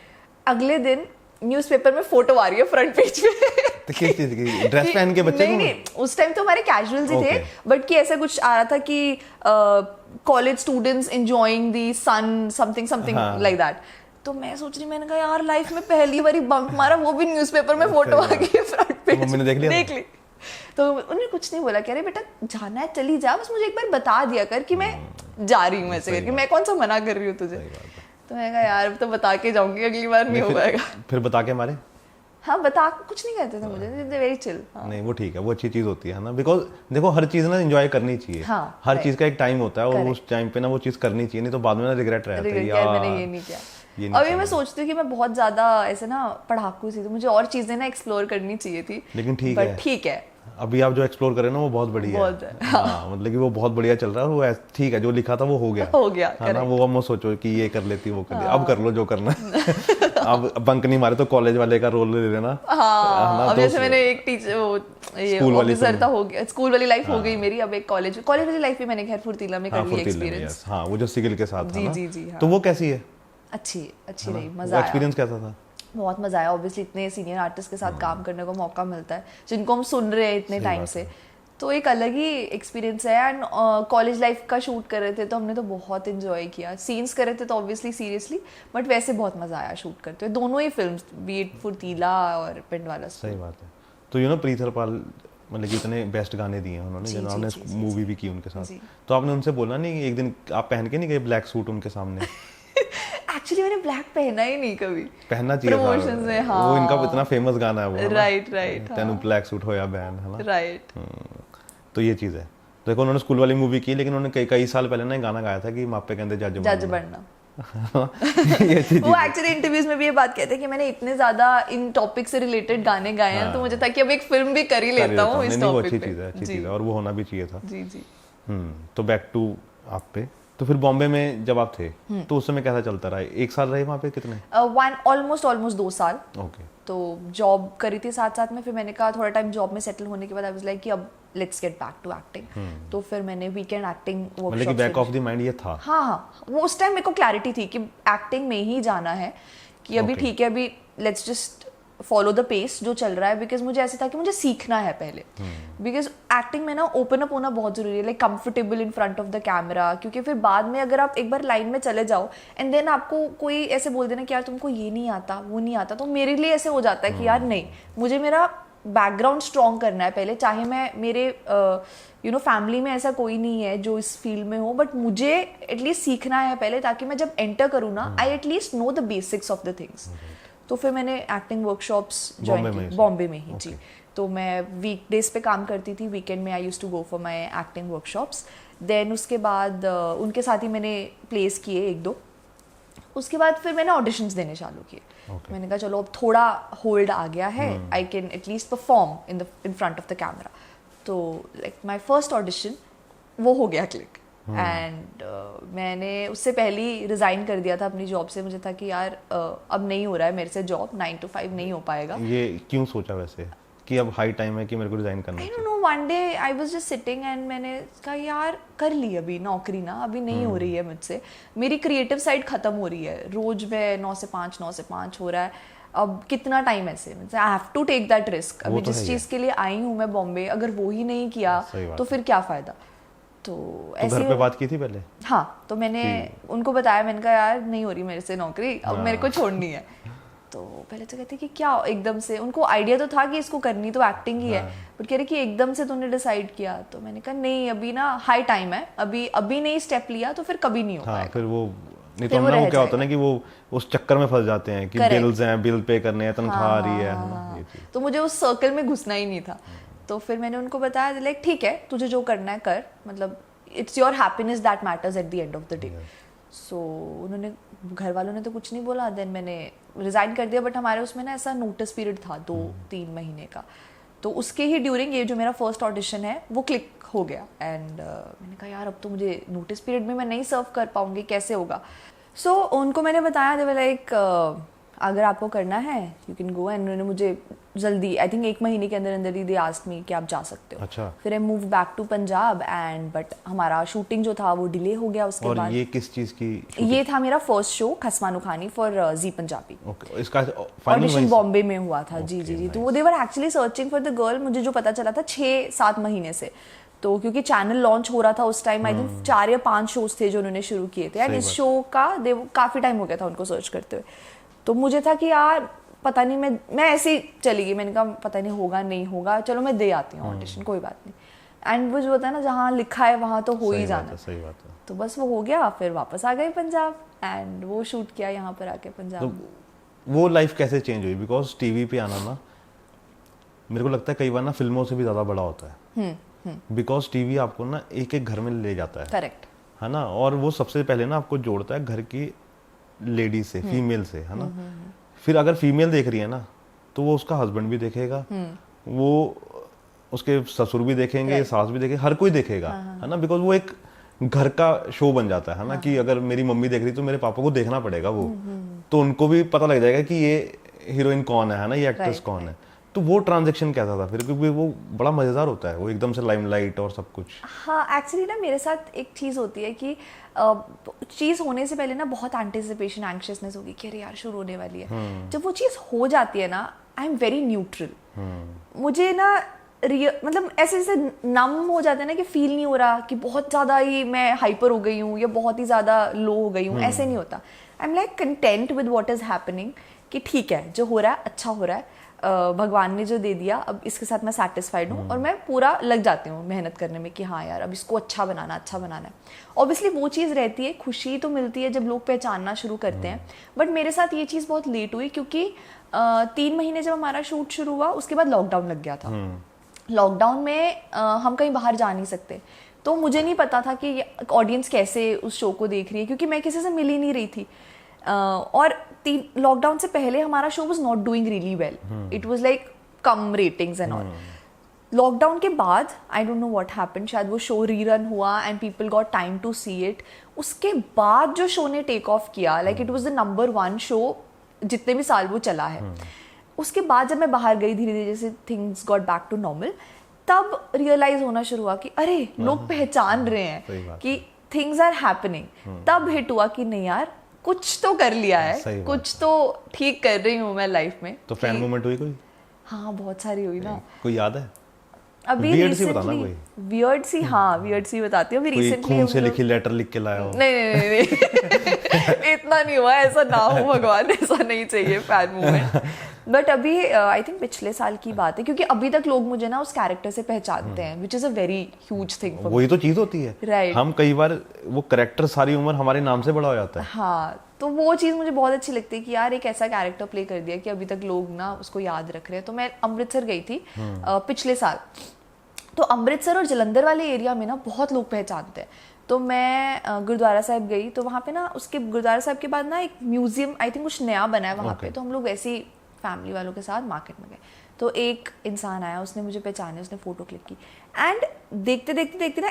अगले दिन न्यूज़पेपर में फोटो आ रही है फ्रंट पेज पे.
तो किस चीज की? ड्रेस पहन के बच्चे?
नहीं, उस टाइम तो हमारे कैजुअल्स ही थे, बट कि ऐसा कुछ आ रहा था कि college students enjoying the sun, something like that. तो मैं सोच रही, मैंने कहा यार लाइफ में पहली बारी बंक मारा, वो भी न्यूज़पेपर में फोटो आ गई है फ्रंट पेज.
मम्मी ने देख ली.
तो उन्होंने कुछ नहीं बोला, कह रहे बेटा जाना है चली जा, बस मुझे एक बार बता दिया कर कि मैं जा रही हूँ ऐसे करके, मैं कौन सा मना कर रही हूँ तुझे. तो मैंने कहा यार तो बता के जाऊंगी, अगली बार नहीं हो पाएगा.
फिर बता के मारे?
हाँ, बता कुछ नहीं कहते थे मुझे, वेरी चिल.
नहीं वो ठीक है, वो अच्छी चीज होती है ना, बिकॉज देखो हर चीज ना एंजॉय करनी चाहिए.
हाँ,
हर चीज का एक टाइम होता है और उस टाइम पे ना वो चीज करनी चाहिए, नहीं तो बाद में ना रिग्रेट रहता है
यार मैंने ये नहीं किया. अभी मैं सोचती हूँ कि मैं बहुत ज्यादा ऐसे ना पढ़ाकू सी थी, मुझे और चीजें ना एक्सप्लोर करनी चाहिए थी,
लेकिन ठीक है अभी आप जो एक्सप्लोर करें ना वो बहुत बढ़िया है. हाँ, मतलब कि वो बहुत बढ़िया चल रहा है, वो ठीक है, जो लिखा था वो हो गया है ना. वो मत सोचो कि ये कर लेती वो कर लेती, अब कर लो जो करना है. अब बंक नहीं मारे तो कॉलेज वाले का रोल ले लेना.
हाँ, अब जैसे मैंने एक टीचर, वो ये ऑफिसर था, हो गया, स्कूल वाली लाइफ हो गई मेरी, अब एक कॉलेज वाली लाइफ भी मैंने खैर फुर्तीला में कर ली एक्सपीरियंस.
हाँ, वो जो सिगिल के साथ था ना.
जी.
तो वो कैसी है?
अच्छी रही, मजा आया.
एक्सपीरियंस कैसा था?
बहुत मजा आया. ऑब्वियसली इतने सीनियर आर्टिस्ट के साथ काम करने को मौका मिलता है, जिनको हम सुन रहे हैं इतने टाइम से, तो एक अलग ही एक्सपीरियंस है. एंड कॉलेज लाइफ का शूट कर रहे थे तो हमने तो बहुत एंजॉय किया. सीन्स कर रहे थे तो ऑब्वियसली सीरियसली, बट वैसे बहुत मजा आया शूट करते हुए, दोनों ही फिल्म्स, बी इट फुर्तीला और पिंडवाला.
सही बात है. तो यू नो प्रीथर पाल मतलब कि इतने बेस्ट गाने दिए उन्होंने, जिन्होंने मूवी भी की उनके साथ, तो आपने उनसे बोला नहीं एक दिन आप पहन के नहीं गए ब्लैक सूट उनके सामने?
एक्चुअली मैंने ब्लैक पहना ही नहीं कभी.
पहनना चाहिए
प्रमोशंस में. हाँ,
वो इनका इतना फेमस गाना है वो.
राइट.
तेनू ब्लैक सूट होया बैन, है ना.
राइट.
तो ये चीज है. देखो उन्होंने स्कूल वाली मूवी की, लेकिन उन्होंने कई साल पहले ना गाना गाया था कि मापे कहते जज
बनना. वो एक्चुअली इंटरव्यूज में भी ये बात कहते हैं कि मैंने इतने ज्यादा इन टॉपिक से रिलेटेड गाने गाए हैं, तो मुझे था कि अब एक फिल्म भी कर ही लेता हूँ इस टॉपिक पे.
अच्छी चीज है और वो होना भी चाहिए था.
जी.
तो बैक टू आप पे. तो फिर बॉम्बे में जब आप थे तो उस समय कैसा चलता रहा? एक साल रहे वहाँ पे? कितने?
ऑलमोस्ट 2 साल.
ओके.
तो जॉब करी थी साथ में, फिर मैंने कहा थोड़ा टाइम जॉब में सेटल होने के बाद आई वाज लाइक कि अब let's get back to acting. तो फिर मैंने वीकेंड एक्टिंग वर्कशॉप,
मतलब कि बैक ऑफ द माइंड ये था.
हाँ, वो उस टाइम मेरे को क्लैरिटी थी कि एक्टिंग में ही जाना है, कि अभी ठीक है, अभी let's just follow the pace जो चल रहा है. बिकॉज मुझे ऐसे था कि मुझे सीखना है पहले, बिकॉज एक्टिंग में ना ओपन अप होना बहुत जरूरी है, like comfortable in front of the camera, क्योंकि फिर बाद में अगर आप एक बार लाइन में चले जाओ एंड देन आपको कोई ऐसे बोल देना कि यार तुमको ये नहीं आता वो नहीं आता, तो मेरे लिए ऐसे हो जाता है कि यार नहीं, मुझे मेरा बैकग्राउंड स्ट्रॉन्ग करना है पहले, चाहे मैं मेरे फैमिली में ऐसा कोई नहीं है जो इस फील्ड में हो, बट मुझे एटलीस्ट सीखना है पहले, ताकि मैं जब एंटर करूँ ना I at least know the basics of the things. तो फिर मैंने एक्टिंग वर्कशॉप्स ज्वाइन की बॉम्बे में ही. जी. तो मैं वीकडेज पे काम करती थी, वीकेंड में I used to go for my acting workshops. Then उसके बाद उनके साथ ही मैंने प्लेस किए 1-2. उसके बाद फिर मैंने ऑडिशंस देने चालू किए. मैंने कहा चलो अब थोड़ा होल्ड आ गया है, I can at least perform in front of the camera. तो लाइक माय फर्स्ट ऑडिशन वो हो गया क्लिक. एंड मैंने उससे पहले ही रिजाइन कर दिया था अपनी जॉब से. मुझे था कि यार अब नहीं हो रहा है मेरे से जॉब, 9 to 5 नहीं हो पाएगा.
ये क्यों सोचा वैसे कि अब हाई टाइम है कि मेरे को रिजाइन करना है?
आई don't no, one day I was just sitting and मैंने कहा यार कर ली अभी नौकरी ना, अभी नहीं हो रही है मुझसे, मेरी क्रिएटिव साइड खत्म हो रही है. रोज मैं 9 से 5 हो रहा है, अब कितना टाइम ऐसे, I have to take that risk. अभी जिस चीज के लिए आई हूँ मैं बॉम्बे, अगर वो ही नहीं किया तो फिर क्या फायदा. तो ऐसे
घर पे बात की थी पहले?
हाँ, तो मैंने उनको बताया, मैंने कहा यार नहीं हो रही मेरे से नौकरी, अब मेरे को छोड़नी है. तो पहले तो कहते कि क्या एकदम से, उनको आइडिया तो था कि इसको करनी तो एक्टिंग ही है, बट कह रहे कि एकदम से तूने डिसाइड किया. तो मैंने कहा नहीं, अभी ना हाई टाइम है, अभी नहीं स्टेप लिया तो फिर कभी नहीं हो पाएगा.
फिर वो नहीं तो ना, वो क्या होता है ना कि वो उस चक्कर में फंस जाते हैं कि बिल्स हैं, बिल पे करने हैं, तनख्वाह आ रही है.
तो मुझे उस सर्कल में घुसना ही नहीं था. तो फिर मैंने उनको बताया लाइक ठीक है, तुझे जो करना है कर, मतलब it's your happiness that matters at the end of the day. So उन्होंने, घर वालों ने तो कुछ नहीं बोला. देन मैंने रिजाइन कर दिया, बट हमारे उसमें ना ऐसा नोटिस पीरियड था 2-3 महीने का. तो उसके ही ड्यूरिंग ये जो मेरा फर्स्ट ऑडिशन है वो क्लिक हो गया. एंड मैंने कहा यार अब तो मुझे नोटिस पीरियड में मैं नहीं सर्व कर पाऊंगी, कैसे होगा. सो उनको मैंने बताया, दे वर लाइक
अगर आपको करना है यू कैन गो। एंड उन्होंने मुझे जल्दी, आई थिंक 1 महीने के अंदर अंदर ही दे आस्क्ड मी कि आप जा सकते हो।
अच्छा।
फिर I move back to Punjab and but हमारा शूटिंग जो था वो डिले हो गया उसके बाद।
और ये किस चीज की?
ये था मेरा first show Khasma Nukhani for Zee Punjabi.
Okay, इसका
ऑडिशन बॉम्बे में हुआ था। जी जी जी। तो वो they were actually searching for the girl, मुझे जो पता चला था 6-7 महीने से। तो क्योंकि चैनल लॉन्च हो रहा था उस टाइम, आई थिंक 4 या 5 शोज थे जो उन्होंने शुरू किए थे एंड इस शो का काफी टाइम हो गया था उनको सर्च करते हुए। तो मुझे था कि यार पता नहीं, मैं ऐसे ही चली गई, मैंने कहा पता नहीं होगा नहीं होगा, चलो मैं दे आती हूँ ऑडिशन, कोई बात नहीं। एंड वो जो होता है ना जहाँ लिखा है वहाँ तो हो ही जाना।
सही बात है।
तो बस वो हो गया, फिर वापस आ गए पंजाब एंड वो शूट किया यहाँ पर आके पंजाब।
तो वो लाइफ कैसे चेंज हुई? बिकॉज टीवी पे आना ना मेरे को लगता है कई बार ना फिल्मों से भी ज़्यादा बड़ा होता है। बिकॉज टीवी आपको ना एक एक घर में ले जाता है।
करेक्ट
है ना? और वो सबसे पहले ना आपको जोड़ता है घर की लेडी से, फीमेल से, है ना? फिर अगर फीमेल देख रही है ना तो वो उसका हस्बैंड भी देखेगा, वो उसके ससुर भी देखेंगे, सास भी देखेंगे, हर कोई देखेगा, है ना? बिकॉज वो एक घर का शो बन जाता है ना, कि अगर मेरी मम्मी देख रही तो मेरे पापा को देखना पड़ेगा वो, तो उनको भी पता लग जाएगा कि ये हीरोइन कौन है ना, ये एक्ट्रेस कौन है। तो वो ट्रांजैक्शन कैसा था फिर? क्योंकि वो बड़ा मजेदार होता है, वो एकदम से लाइमलाइट और सब कुछ।
हाँ एक्चुअली ना मेरे साथ एक चीज़ होती है कि चीज़ होने से पहले ना बहुत एंटिसिपेशन, एंग्शियसनेस होगी कि अरे यार शुरू होने वाली है। जब वो चीज़ हो जाती है ना, आई एम वेरी न्यूट्रल। मुझे ना मतलब ऐसे जैसे नम हो जाता है ना, कि फील नहीं हो रहा कि बहुत ज़्यादा ही मैं हाइपर हो गई हूँ या बहुत ही ज़्यादा लो हो गई हूँ, ऐसे नहीं होता। I am like content with what is happening, कि ठीक है जो हो रहा है अच्छा हो रहा है, भगवान ने जो दे दिया अब इसके साथ मैं सेटिस्फाइड हूँ, और मैं पूरा लग जाती हूँ मेहनत करने में कि हाँ यार अब इसको अच्छा बनाना है। ऑब्वियसली वो चीज़ रहती है, खुशी तो मिलती है जब लोग पहचानना शुरू करते हैं, बट मेरे साथ ये चीज़ बहुत लेट हुई, क्योंकि 3 महीने जब हमारा शूट शुरू हुआ उसके बाद लॉकडाउन लग गया था। लॉकडाउन में हम कहीं बाहर जा नहीं सकते, तो मुझे नहीं पता था कि ऑडियंस कैसे उस शो को देख रही है, क्योंकि मैं किसी से मिल ही नहीं रही थी। और लॉकडाउन से पहले हमारा show was not doing really well, it was like कम रेटिंग्स एंड ऑल। लॉकडाउन के बाद I don't know what happened, शायद वो शो रीरन हुआ and people got time to see it. उसके बाद जो शो ने टेक ऑफ किया, like it was the number 1 show जितने भी साल वो चला है। उसके बाद जब मैं बाहर गई धीरे धीरे, जैसे things got back to normal, तब रियलाइज होना शुरू हुआ कि अरे लोग पहचान रहे हैं कि थिंग्स आर हैपनिंग। तब हिट हुआ कि नहीं यार कुछ तो कर लिया है, कुछ तो ठीक कर रही हूँ मैं लाइफ में।
तो फैन मोमेंट हुई कोई?
हाँ बहुत सारी हुई ना।
कोई याद है?
अभी
वियर्ड सी बताना कोई।
वियर्ड सी, हाँ वियर्ड सी बताती हूँ। अभी रिसेंटली
खून से लिखी लेटर लिख के लाया हो?
नहीं इतना नहीं हुआ, ऐसा ना हो भगवान, ऐसा नहीं चाहिए फैन मोमेंट। बट अभी आई थिंक पिछले साल की बात है, क्योंकि अभी तक लोग मुझे ना उस कैरेक्टर से पहचानते हैं, which is a very huge thing.
वही तो चीज होती है,
राइट।
हम कई बार वो कैरेक्टर सारी उम्र हमारे नाम से बड़ा हो जाता है।
हाँ, तो वो चीज़ मुझे बहुत अच्छी लगती है कि यार एक ऐसा कैरेक्टर प्ले कर दिया कि अभी तक लोग ना उसको याद रख रहे हैं। तो मैं अमृतसर गई थी पिछले साल, तो अमृतसर और जलंधर वाले एरिया में ना बहुत लोग पहचानते हैं। तो मैं गुरुद्वारा साहिब गई, तो वहाँ पे ना उसके गुरुद्वारा साहिब के बाद ना एक म्यूजियम आई थिंक कुछ नया बना है वहाँ पे। तो हम लोग वैसे ही फैमिली वालों के साथ मार्केट में गए, तो एक इंसान आया, उसने मुझे पहचाने, उसने फोटो क्लिक की एंड देखते देखते ना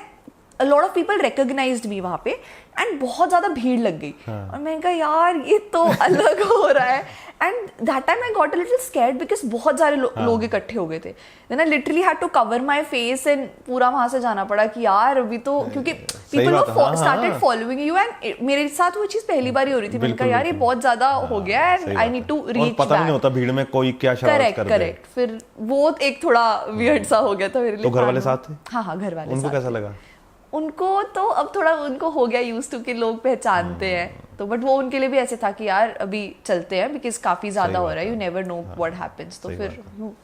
a lot of people recognized me वहाँ पे एंड बहुत ज़्यादा भीड़ लग गई। और मैंने कहा यार ये तो अलग हो रहा है। And that time I got a little scared because बहुत सारे लोग इकट्ठे हो गए थे। Then I literally had to cover my face and पूरा वहाँ से जाना पड़ा कि यार अभी तो, क्योंकि people were started following you and मेरे साथ वो चीज़ पहली बार ही हो रही थी। मैंने कहा यार ये बहुत ज़्यादा हो गया and I need to reach.
पता नहीं होता भीड़ में कोई क्या शरारत कर दे।
करेक्ट। फिर वो एक थोड़ा वियर्ड सा हो गया था मेरे लिए।
तो घर वाले साथ थे?
हाँ घर वाले।
उनको कैसा लगा?
उनको तो अब थोड़ा उनको हो गया यूज टू कि लोग पहचानते हैं, तो बट वो उनके लिए भी ऐसे था कि यार अभी चलते हैं बिकॉज काफी ज्यादा हो रहा है, you never know what happens. तो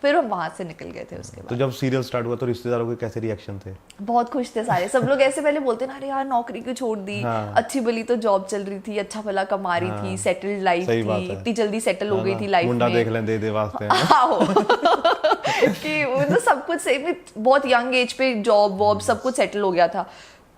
फिर हम वहां से निकल गए थे उसके बाद।
तो जब सीरियल स्टार्ट हुआ तो रिश्तेदारों के कैसे रिएक्शन थे?
बहुत खुश थे सारे, सब लोग ऐसे पहले बोलते ना अरे यार नौकरी क्यों छोड़ दी, अच्छी भली तो जॉब चल रही थी, अच्छा भला कमा रही थी, सेटल्ड लाइफ थी, इतनी जल्दी सेटल हो गई थी लाइफ में,
मुंडा देख लें दे वास्ते
कि मतलब सब कुछ सही में बहुत यंग एज पे जॉब वॉब सब कुछ सेटल हो गया था।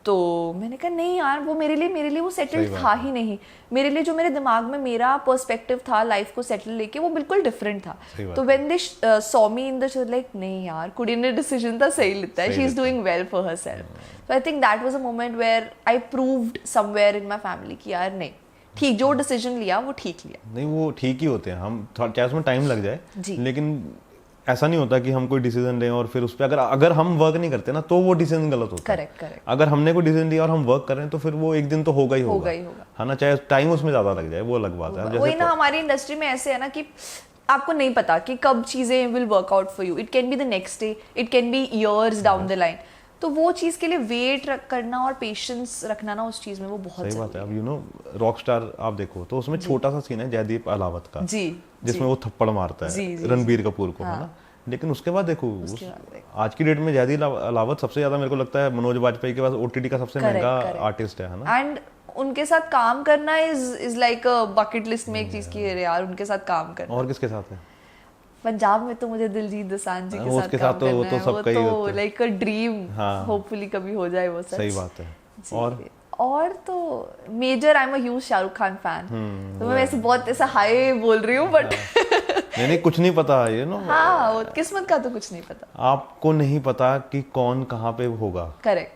तो मैंने कहा नहीं यार वो मेरे लिए वो सेटल था ही नहीं। मेरे लिए जो मेरे दिमाग में मेरा पर्सपेक्टिव था लाइफ को सेटल लेके वो बिल्कुल डिफरेंट था। तो when they saw me in the show like नहीं यार कुड़ी ने डिसीजन तो सही लेता है, she is doing well for herself. So I think that was a moment where I proved somewhere in my family कि यार नहीं
ठीक, जो डिसीजन लिया वो ठीक लिया।
नहीं वो ठीक ही होते हैं, हम चाहे उसमें टाइम लग जाए
जी।
लेकिन ऐसा नहीं होता कि हम कोई डिसीजन लें और फिर उस पर अगर हम वर्क नहीं करते ना तो वो डिसीजन गलत होता है।
करेक्ट।
अगर हमने कोई डिसीजन लिया और हम वर्क कर रहे हैं तो फिर वो एक दिन तो होगा ही होगा है ना, चाहे टाइम उसमें ज्यादा लग जाए, वो अलग बात है।
वही ना, हमारी इंडस्ट्री में ऐसे है ना कि आपको नहीं पता कि कब चीजें will work out for you, it can be the next day, it can be years down the line. तो वो चीज के लिए वेट करना और पेशेंस रखना ना उस चीज में वो बहुत
सही बात है। अब यू नो रॉकस्टार आप देखो तो उसमें छोटा सा सीन है जयदीप अलावत का
जी,
जिसमें वो थप्पड़ मारता है रणबीर कपूर को, है ना, लेकिन उसके बाद देखो आज की डेट में जयदीप अलावत सबसे ज्यादा मेरे को लगता है मनोज वाजपेयी के बाद ओटीटी का सबसे महंगा आर्टिस्ट है ना।
एंड उनके साथ काम करना is like a bucket list में एक चीज की है यार, उनके साथ काम करना।
और किसके साथ है?
पंजाब में तो मुझे दिलजीत दोसांझ जी के साथ
उसके साथ तो वो तो सबका ही होता है,
लाइक अ ड्रीम, होपफुली कभी हो जाए वो सच।
सही बात है।
और तो major, I am a huge Shah Rukh Khan fan, तो मैं वैसे बहुत ऐसा हाई बोल रही हूँ बट
नहीं कुछ नहीं पता ये नो।
हाँ, वो किस्मत का तो कुछ नहीं पता,
आपको नहीं पता कि कौन कहाँ पे होगा।
करेक्ट।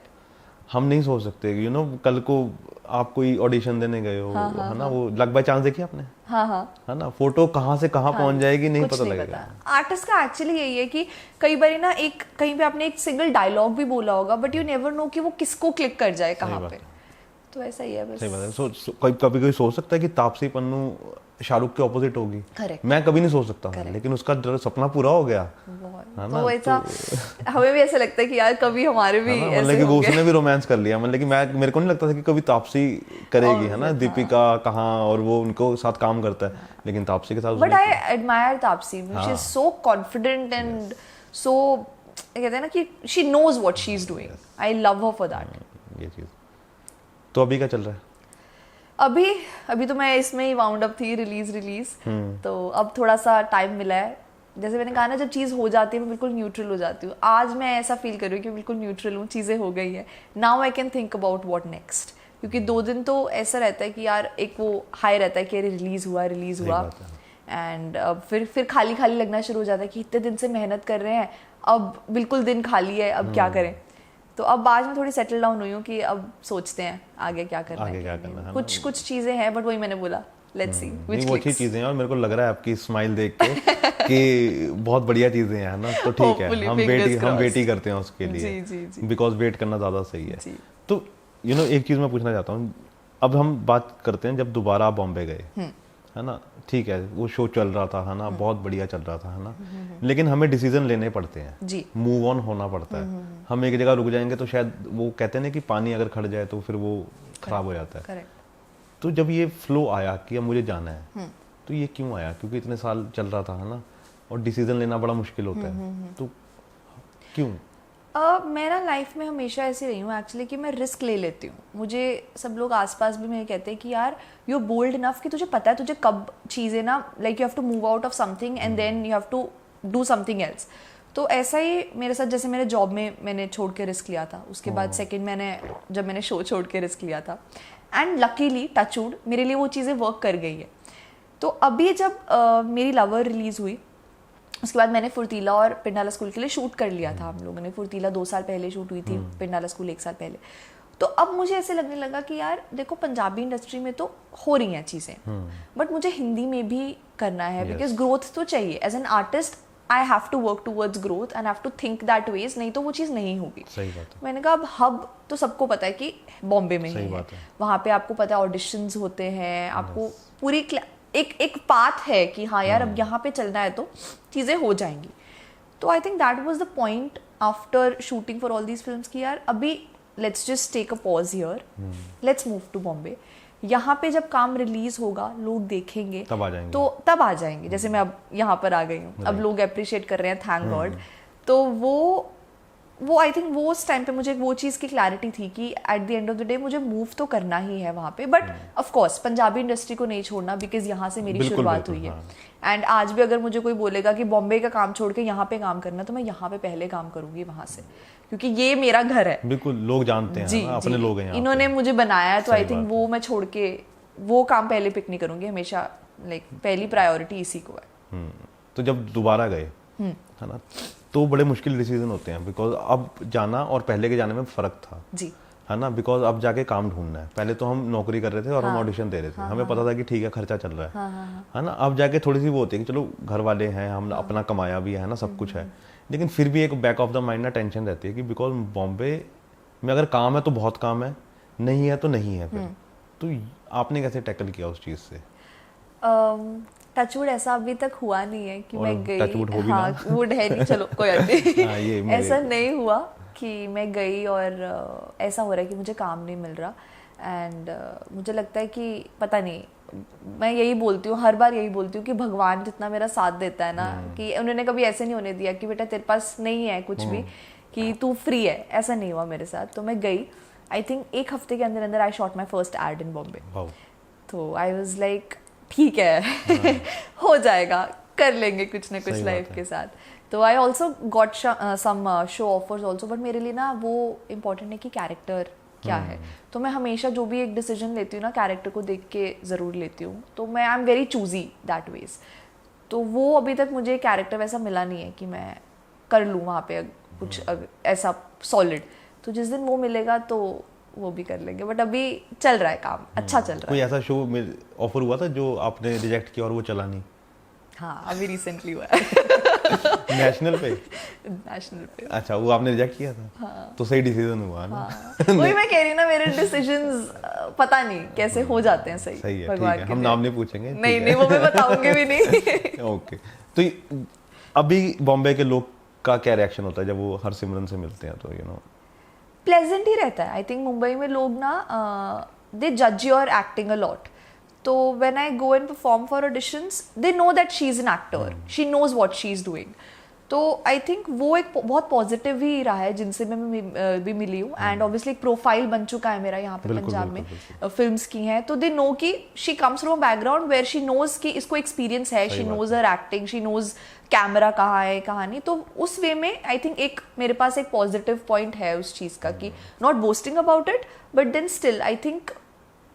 हम नहीं सोच सकते यू नो, कल को आप कोई ऑडिशन देने गए हो, है ना, वो लक बाय चांस देखी आपने? है ना, फोटो कहाँ से कहाँ पहुंच जाएगी नहीं पता लगेगा।
आर्टिस्ट का एक्चुअली यही है कि कई बार ना एक कहीं पे आपने एक सिंगल डायलॉग भी बोला होगा बट यू नेवर नो कि वो किसको क्लिक कर जाए कहाँ पे, तो ऐसा ही है बस।
सही बात है। कभी कोई सोच सकता है कि तापसी पन्नू शाहरुख के ऑपोजिट होगी?
Correct.
मैं कभी नहीं सोच सकता था, लेकिन उसका सपना पूरा हो गया है ना।
तो ऐसा हमें भी ऐसा लगता है कि यार कभी हमारे भी ऐसे
मतलब कि वो उसने भी रोमांस कर लिया, मतलब कि मेरे को नहीं लगता था कि कभी तापसी करेगी, है ना। दीपिका कहाँ और वो उनको साथ काम करता है, लेकिन तापसी के साथ।
But I admire Taapsee, she is so confident and so, कहते हैं ना कि she knows what she is doing. I love her for that.
ये चीज तो अभी क्या चल रहा है?
अभी तो मैं इसमें ही वाउंड अप थी, रिलीज तो अब थोड़ा सा टाइम मिला है। जैसे मैंने कहा ना, जब चीज़ हो जाती है मैं बिल्कुल न्यूट्रल हो जाती हूँ। आज मैं ऐसा फील कर रही हूँ कि बिल्कुल न्यूट्रल हूँ, चीज़ें हो गई है। Now I can think about what next, क्योंकि 2 दिन तो ऐसा रहता है कि यार एक वो हाई रहता है कि रिलीज हुआ एंड फिर खाली खाली लगना शुरू हो जाता है कि इतने दिन से मेहनत कर रहे हैं, अब बिल्कुल दिन खाली है, अब क्या करें। तो अब आज मैं थोड़ी सेटल डाउन हुई हूँ कि अब सोचते हैं आगे क्या करना है। कुछ चीजें हैं बट वही मैंने बोला, लेट्स सी व्हिच
वो अच्छी चीजें हैं और मेरे को लग रहा है आपकी स्माइल देख के कि बहुत बढ़िया चीजें हैं ना, तो ठीक है, हम वेट ही करते हैं उसके लिए, बिकॉज वेट करना ज्यादा सही है। तो यू नो एक चीज मैं पूछना चाहता हूँ, अब हम बात करते हैं जब दोबारा आप बॉम्बे गए, है ना, ठीक है वो शो चल रहा था, है ना, बहुत बढ़िया चल रहा था, है ना, लेकिन हमें डिसीजन लेने पड़ते हैं, मूव ऑन होना पड़ता है। हम एक जगह रुक जाएंगे तो शायद वो कहते हैं ना कि पानी अगर खड़ जाए तो फिर वो खराब हो जाता है। तो जब ये फ्लो आया कि अब मुझे जाना है, तो ये क्यों आया? क्योंकि इतने साल चल रहा था, है ना, और डिसीजन लेना बड़ा मुश्किल होता है, तो क्यों?
मैं ना लाइफ में हमेशा ऐसी रही हूँ एक्चुअली कि मैं रिस्क ले लेती हूँ। मुझे सब लोग आसपास भी मेरे कहते हैं कि यार यू आर बोल्ड इनफ कि तुझे पता है तुझे कब चीज़ें ना, like you have to move out of something and then you have to do something else. तो ऐसा ही मेरे साथ, जैसे मेरे जॉब में मैंने छोड़ के रिस्क लिया था, उसके बाद सेकेंड जब मैंने शो छोड़ के रिस्क लिया था, एंड लकीली टचवुड मेरे लिए वो चीज़ें वर्क कर गई है। तो अभी जब मेरी लवर रिलीज़ हुई, उसके बाद मैंने फुर्तीला और पिंडाला स्कूल के लिए शूट कर लिया था। हम लोगों ने फुर्तीला 2 साल पहले शूट हुई थी, पिंडाला स्कूल 1 साल पहले। तो अब मुझे ऐसे लगने लगा कि यार देखो पंजाबी इंडस्ट्री में तो हो रही हैं चीज़ें, बट मुझे हिंदी में भी करना है, बिकॉज ग्रोथ तो चाहिए। As an artist I have to work towards growth and have to think that ways, नहीं तो वो चीज़ नहीं होगी।
सही बात है।
मैंने कहा अब हब तो सबको पता है कि बॉम्बे में ही है, वहाँ पे आपको पता है ऑडिशंस होते हैं, आपको पूरी एक पाथ है कि हाँ यार अब यहाँ पे चलना है तो चीज़ें हो जाएंगी। तो I think that was the point after shooting for all these films कि यार अभी let's just take a pause here, let's move to Bombay. यहाँ पे जब काम रिलीज होगा, लोग देखेंगे
तब आ जाएंगे,
तो तब आ जाएंगे। जैसे मैं अब यहाँ पर आ गई हूँ, अब लोग अप्रिशिएट कर रहे हैं, थैंक गॉड। तो वो आई थिंक वो उस टाइम पे मुझे वो चीज़ की क्लैरिटी थी कि eight the end of the day मुझे मूव तो करना ही है वहाँ पे, but of course Punjabi industry को नहीं छोड़ना, बिकॉज यहाँ से मेरी शुरुआत हुई है। एंड आज भी अगर मुझे कोई बोलेगा कि बॉम्बे का काम छोड़ के यहाँ पे काम करना, तो मैं यहाँ पे पहले काम करूंगी वहाँ से, क्योंकि ये मेरा घर है।
बिल्कुल, लोग जानते हैं जी, अपने लोग हैं,
इन्होंने मुझे बनाया है, तो आई थिंक वो मैं छोड़ के वो काम पहले पिक नहीं करूंगी। हमेशा लाइक पहली प्रायोरिटी इसी को है।
तो जब दोबारा गए, है ना, तो बड़े मुश्किल डिसीजन होते हैं, बिकॉज अब जाना और पहले के जाने में फर्क था
जी।
है ना, बिकॉज अब जाके काम ढूंढना है। पहले तो हम नौकरी कर रहे थे और हम ऑडिशन दे रहे थे, हमें पता था कि ठीक है खर्चा चल रहा है ना। अब जाके थोड़ी सी वो होती है कि चलो घर वाले हैं, हम अपना कमाया भी है ना, सब कुछ है, लेकिन फिर भी एक बैक ऑफ द माइंड ना टेंशन रहती है कि बिकॉज बॉम्बे में अगर काम है तो बहुत काम है, नहीं है तो नहीं है। फिर तो आपने कैसे टैकल किया उस चीज़ से?
टचवुड ऐसा अभी तक हुआ नहीं है कि मैं गई,
टचवुड हो भी
हाँ
ना।
वुड है नहीं, चलो कोई बात नहीं।
हाँ, ये
ऐसा नहीं हुआ कि मैं गई और ऐसा हो रहा है कि मुझे काम नहीं मिल रहा। एंड मुझे लगता है कि पता नहीं, मैं यही बोलती हूँ, हर बार यही बोलती हूँ कि भगवान जितना मेरा साथ देता है ना, कि उन्होंने कभी ऐसे नहीं होने दिया कि बेटा तेरे पास नहीं है कुछ भी, कि तू फ्री है, ऐसा नहीं हुआ मेरे साथ। तो मैं गई, आई थिंक 1 हफ्ते के अंदर अंदर I shot my first ad in Bombay. तो आई वॉज लाइक ठीक है हो जाएगा, कर लेंगे कुछ ना कुछ लाइफ के साथ। तो I also got some show offers also, but मेरे लिए ना वो इम्पोर्टेंट है कि कैरेक्टर क्या है। तो मैं हमेशा जो भी एक डिसीजन लेती हूँ ना, कैरेक्टर को देख के ज़रूर लेती हूँ। तो मैं I am very choosy that ways. तो वो अभी तक मुझे कैरेक्टर वैसा मिला नहीं है कि मैं कर लूँ वहाँ पे कुछ ऐसा सॉलिड। तो जिस दिन वो मिलेगा तो वो भी कर लेंगे, बट अभी चल रहा है काम, अच्छा चल रहा है।
कोई ऐसा शो ऑफर हुआ था जो आपने रिजेक्ट किया और वो चला नहीं?
हाँ अभी रिसेंटली हुआ है।
नेशनल पे?
नेशनल पे।
अच्छा, वो आपने रिजेक्ट किया था?
हाँ।
तो सही डिसीजन हुआ ना?
हाँ। वही मैं कह रही हूँ ना, मेरे डिसीजंस पता नहीं कैसे हो जाते हैं सही।
सही है, ठीक है, हम नाम नहीं पूछेंगे।
नहीं वो मैं बताऊंगी भी नहीं।
ओके, तो अभी बॉम्बे के लोग का क्या रिएक्शन होता है जब वो हरसिमरन से मिलते हैं? तो यू नो
प्लेजेंट ही रहता है। आई थिंक मुंबई में लोग ना दे जज योर एक्टिंग अ लॉट। तो when I go and perform for auditions, they know that she is an actor, she knows what she is doing. तो आई थिंक वो एक बहुत पॉजिटिव ही रहा है जिनसे मैं भी मिली हूँ। एंड ऑब्वियसली एक प्रोफाइल बन चुका है मेरा यहाँ पे पंजाब में, फिल्म्स की हैं। तो दे नो कि she comes from a background where she knows कि इसको एक्सपीरियंस है, she knows her acting, she knows camera कहाँ है कहाँ नहीं। तो उस वे में आई थिंक एक मेरे पास एक पॉजिटिव पॉइंट है उस चीज़ का कि not boasting about it, but then still I think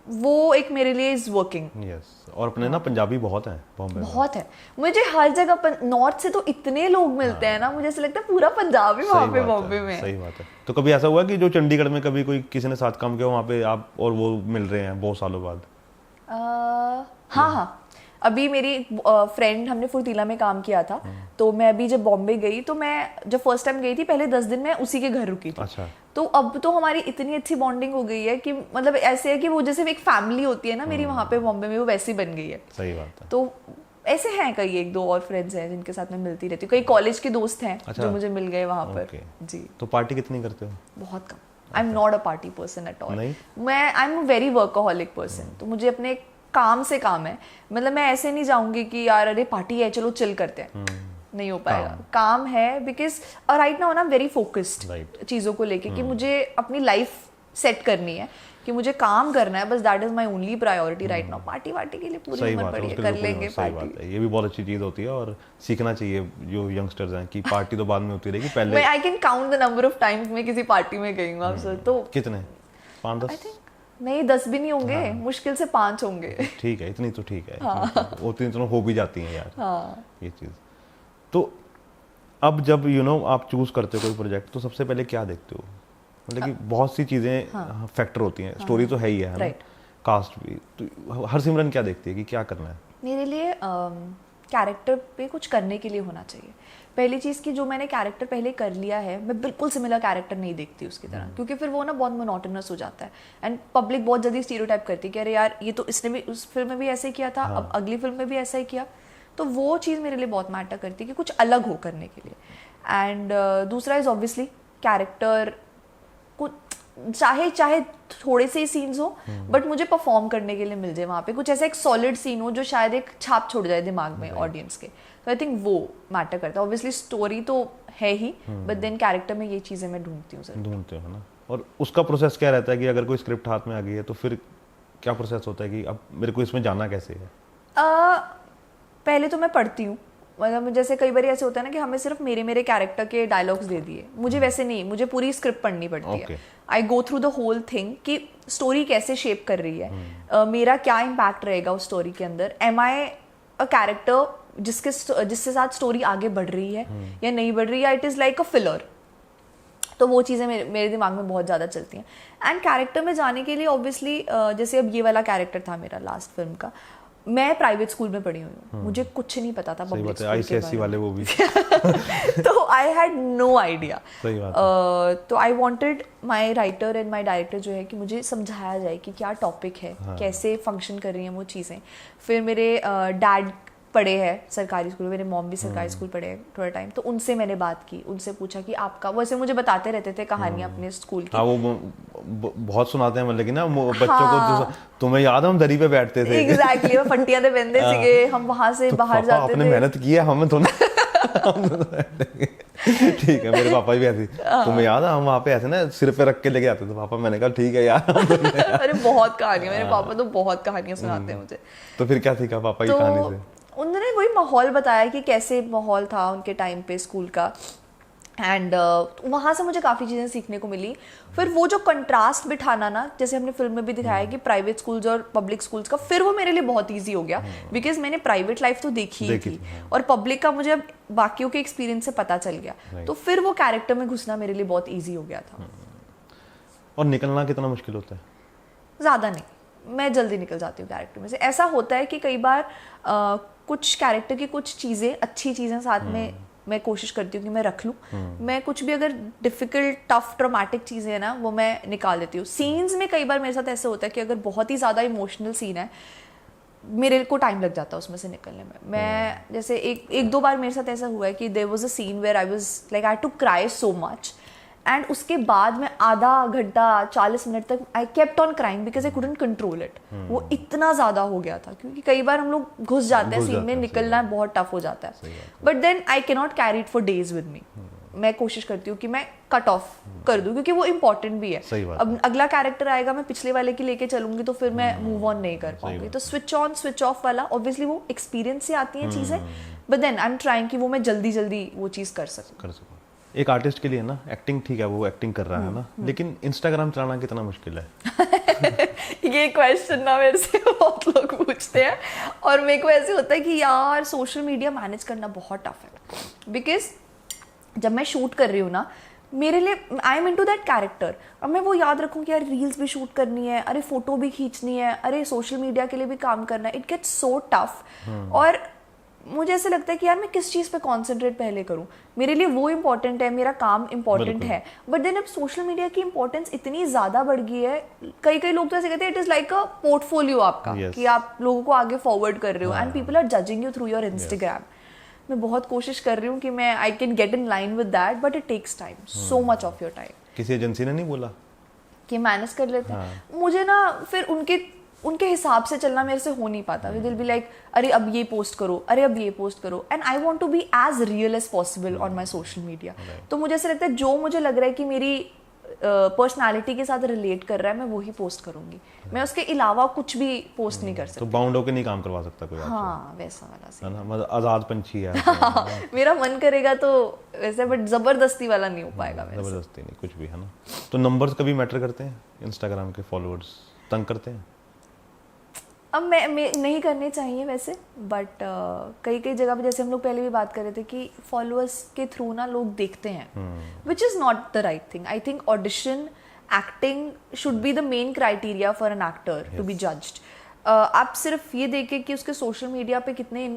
वो एक मेरे लिए इज वर्किंग।
यस, और अपने ना पंजाबी बहुत हैं बॉम्बे में।
बहुत है, मुझे हर जगह नॉर्थ से तो इतने लोग मिलते हैं ना, मुझे ऐसा लगता है पूरा पंजाब ही वहाँ पे बॉम्बे में।
सही बात है। तो कभी ऐसा हुआ कि जो चंडीगढ़ में कभी कोई किसी ने साथ काम किया वहाँ पे आप और वो मिल रहे हैं बहुत सालों बाद?
हाँ, अभी मेरी फ्रेंड, हमने फुर्तीला में काम किया था। तो मैं अभी जब बॉम्बे गई, तो मैं जब फर्स्ट टाइम गई थी, पहले 10 दिन मैं उसी के घर रुकी थी।
अच्छा।
तो अब तो हमारी इतनी अच्छी बॉन्डिंग हो गई है कि मतलब ऐसे है कि वो जैसे एक फैमिली होती है ना मेरी वहाँ पे बॉम्बे में, वो वैसी बन गई है।
सही बात है।
तो ऐसे हैं कई 1-2 और फ्रेंड्स हैं जिनके साथ मैं मिलती रहती हूँ। कई कॉलेज के दोस्त हैं जो मुझे मिल गए वहाँ पर। जी।
तो पार्टी कितनी करते हो?
बहुत कम। I am not a party person at all. मैं I am a very workaholic person. तो मुझे अपने काम से काम है, मतलब मैं ऐसे नहीं जाऊंगी कि यार अरे पार्टी है चलो चिल करते हैं, नहीं हो पाएगा। काम है because right now I am very focused चीज़ों को लेके कि मुझे अपनी लाइफ सेट करनी है, कि मुझे काम करना है बस, that is my only priority right now. Party वार्टी के लिए पूरी उम्र पड़ी है, कर लेंगे पार्टी।
ये भी बहुत अच्छी चीज होती है और सीखना चाहिए जो यंगस्टर्स हैं कि पार्टी तो बाद में होती रहेगी, पहले।
मैं I can count the number of times मैं किसी पार्टी में गई हूँ आप। तो
कितने? 5-10?
आई थिंक नहीं 10 भी नहीं होंगे। मुश्किल से 5 होंगे।
ठीक है, इतनी तो ठीक है। उतनी तो हो भी जाती हैं यार। ये चीज तो अब जब आप चूज करते हो कोई प्रोजेक्ट, तो सबसे पहले क्या देखते हो? मतलब कि बहुत सी चीजें फैक्टर होती हैं। स्टोरी तो है ही है ना, कास्ट भी। तो हरसिमरन क्या देखती है कि क्या करना है?
मेरे लिए कैरेक्टर पे कुछ करने के लिए होना चाहिए। पहली चीज़ कि जो मैंने कैरेक्टर पहले कर लिया है, मैं बिल्कुल सिमिलर कैरेक्टर नहीं देखती उसकी तरह, क्योंकि फिर वो ना बहुत मोनोटोनस हो जाता है। एंड पब्लिक बहुत जल्दी स्टीरियोटाइप करती है कि अरे यार ये तो इसने भी उस फिल्म में भी ऐसे ही किया था, अब अगली फिल्म में भी ऐसा ही किया। तो वो चीज़ मेरे लिए बहुत मैटर करती है कि कुछ अलग हो करने के लिए। एंड दूसरा इज़ ऑब्वियसली कैरेक्टर को चाहे थोड़े से ही सीन्स हो, बट मुझे परफॉर्म करने के लिए मिल जाए वहाँ पे कुछ ऐसा एक सॉलिड सीन हो जो शायद एक छाप छोड़ जाए दिमाग में ऑडियंस के। तो आई थिंक वो मैटर करता है। ऑब्वियसली स्टोरी तो है ही, बट देन कैरेक्टर में ये चीज़ें मैं ढूंढती हूँ।
ढूंढते हो ना। और उसका प्रोसेस क्या रहता है कि अगर कोई स्क्रिप्ट हाथ में आ गई है तो फिर क्या प्रोसेस होता है कि अब मेरे को इसमें जाना कैसे है?
पहले तो मैं पढ़ती हूँ। मतलब जैसे कई बार ऐसे होता है ना कि हमें सिर्फ मेरे कैरेक्टर के डायलॉग्स दे दिए, मुझे वैसे नहीं, मुझे पूरी स्क्रिप्ट पढ़नी पड़ती है। I go through the whole thing कि स्टोरी कैसे शेप कर रही है, मेरा क्या इम्पैक्ट रहेगा उस स्टोरी के अंदर। एम आई अ कैरेक्टर जिससे साथ स्टोरी आगे बढ़ रही है या नहीं बढ़ रही है, it is like a filler.
तो वो चीज़ें मेरे दिमाग में बहुत ज़्यादा चलती हैं। एंड कैरेक्टर में जाने के लिए ऑब्वियसली जैसे अब ये वाला कैरेक्टर था मेरा लास्ट फिल्म का, मैं प्राइवेट स्कूल में पढ़ी हुई हूँ, मुझे कुछ नहीं पता था पब्लिक स्कूल के बारे में।
वाले वो भी
तो आई हैड नो आइडिया।
सही बात है।
तो I wanted my writer and my director जो है कि मुझे समझाया जाए कि क्या टॉपिक है, कैसे फंक्शन कर रही हैं वो चीज़ें। फिर मेरे डैड पढ़े हैं सरकारी स्कूल, मेरे मॉम भी सरकारी स्कूल पढ़े हैं थोड़ा टाइम, तो उनसे मैंने बात की, उनसे पूछा कि आपका, वैसे मुझे बताते रहते थे कहानियां अपने स्कूल की।
हाँ, वो बहुत सुनाते हैं, मतलब कि ना बच्चों को, तुम्हें याद है हम दरी पे बैठते थे।
एग्जैक्टली, वो फट्टियां दे बंदे सीगे, हम वहां से बाहर जाते थे।
आपने मेहनत की है, हमें तो ठीक है, मेरे पापा भी ऐसे, तुम्हें याद है हम वहाँ पे ऐसे ना सिर पे रख के लेके आते थे पापा। मैंने कहा ठीक है यार।
अरे बहुत कहानियां, मेरे पापा तो बहुत कहानियां सुनाते हैं मुझे।
तो फिर क्या सीखा पापा की कहानी से?
उन्होंने वही माहौल बताया कि कैसे माहौल था उनके टाइम पे स्कूल का, एंड वहाँ से मुझे काफ़ी चीज़ें सीखने को मिली। फिर वो जो कंट्रास्ट बिठाना ना, जैसे हमने फिल्म में भी दिखाया है कि प्राइवेट स्कूल्स और पब्लिक स्कूल्स का, फिर वो मेरे लिए बहुत इजी हो गया बिकॉज मैंने प्राइवेट लाइफ तो देखी ही थी और पब्लिक का मुझे अब बाकियों के एक्सपीरियंस से पता चल गया, तो फिर वो कैरेक्टर में घुसना मेरे लिए बहुत ईजी हो गया था।
और निकलना कितना मुश्किल होता है?
ज़्यादा नहीं, मैं जल्दी निकल जाती हूँ कैरेक्टर में से। ऐसा होता है कि कई बार कुछ कैरेक्टर की कुछ चीज़ें, अच्छी चीज़ें साथ में मैं कोशिश करती हूँ कि मैं रख लूँ। मैं कुछ भी अगर डिफ़िकल्ट, टफ, ट्रॉमेटिक चीज़ें हैं ना, वो मैं निकाल देती हूँ। सीन्स में कई बार मेरे साथ ऐसा होता है कि अगर बहुत ही ज़्यादा इमोशनल सीन है, मेरे को टाइम लग जाता है उसमें से निकलने में। मैं जैसे एक दो बार मेरे साथ ऐसा हुआ है कि there was a scene where I was like I had to cry so much, and उसके बाद मैं आधा घंटा 40 मिनट तक I kept on crying because I couldn't control it. वो इतना ज़्यादा हो गया था, क्योंकि कई बार हम लोग घुस जाते हैं सीन में, निकलना बहुत टफ हो जाता है। But then I can not carry it for days with me. मैं कोशिश करती हूँ कि मैं कट ऑफ कर दूँ, क्योंकि वो इम्पोर्टेंट भी है। अब अगला कैरेक्टर आएगा, मैं पिछले वाले की लेके चलूंगी तो फिर मैं मूव ऑन नहीं कर पाऊंगी। तो स्विच ऑन स्विच ऑफ वाला, ऑब्वियसली वो एक्सपीरियंस से आती हैं चीज़ें, but then I am trying कि वो मैं जल्दी जल्दी वो चीज़ कर सकूँ।
एक आर्टिस्ट के लिए ना एक्टिंग ठीक है, वो एक्टिंग कर रहा है ना, लेकिन इंस्टाग्राम चलाना कितना मुश्किल है?
ये क्वेश्चन ना मेरे से बहुत लोग पूछते हैं, और मेरे को ऐसे होता है कि यार सोशल मीडिया मैनेज करना बहुत टफ है। बिकॉज जब मैं शूट कर रही हूँ ना, मेरे लिए I am into that character. अब मैं वो याद रखूँ कि यार रील्स भी शूट करनी है, अरे फोटो भी खींचनी है, अरे सोशल मीडिया के लिए भी काम करना है, इट गेट्स सो टफ। और मुझे ऐसे लगता है कि यार मैं किस चीज़ पे कॉन्सेंट्रेट पहले करूं, मेरे लिए वो इम्पोर्टेंट है, मेरा काम इम्पोर्टेंट है। बट देन अब सोशल मीडिया की इंपॉर्टेंस इतनी ज़्यादा बढ़ गई है, कई लोग तो ऐसे कहते हैं it is like a portfolio आपका, कि आप लोगों को आगे फॉरवर्ड कर रहे हो, and people are judging you through your Instagram. मैं बहुत कोशिश कर रही हूँ कि मैं I can get in line with that, but it takes time, so much of your time.
किसी एजेंसी ने नहीं बोला
कि मैनेज कर लेते हैं? मुझे ना फिर उनके हिसाब से चलना मेरे से हो नहीं पाता। विल बी लाइक अरे अब ये पोस्ट करो, अरे अब ये पोस्ट करो, and I want to be as real as possible on my social media. तो मुझे ऐसा लगता है जो मुझे लग रहा है कि मेरी पर्सनालिटी के साथ रिलेट कर रहा है, मैं वही पोस्ट करूंगी। मैं उसके अलावा कुछ भी पोस्ट नहीं कर सकती।
तो बाउंड होके नहीं काम करवा सकता कोई?
हाँ, वैसा वाला
है ना, मतलब आजाद पंछी है।
मेरा मन करेगा तो वैसे, बट जबरदस्ती वाला नहीं हो पाएगा मेरे से।
जबरदस्ती नहीं, कुछ भी, है ना। तो नंबर्स कभी मैटर करते हैं? इंस्टाग्राम के फॉलोअर्स तंग करते हैं?
अब मैं नहीं करने चाहिए वैसे, बट कई जगह पे जैसे हम लोग पहले भी बात कर रहे थे कि फॉलोअर्स के थ्रू ना लोग देखते हैं, which is not the right thing. I think audition, acting should be the main criteria for an actor to be judged. आप सिर्फ ये देखें कि उसके सोशल मीडिया पे कितने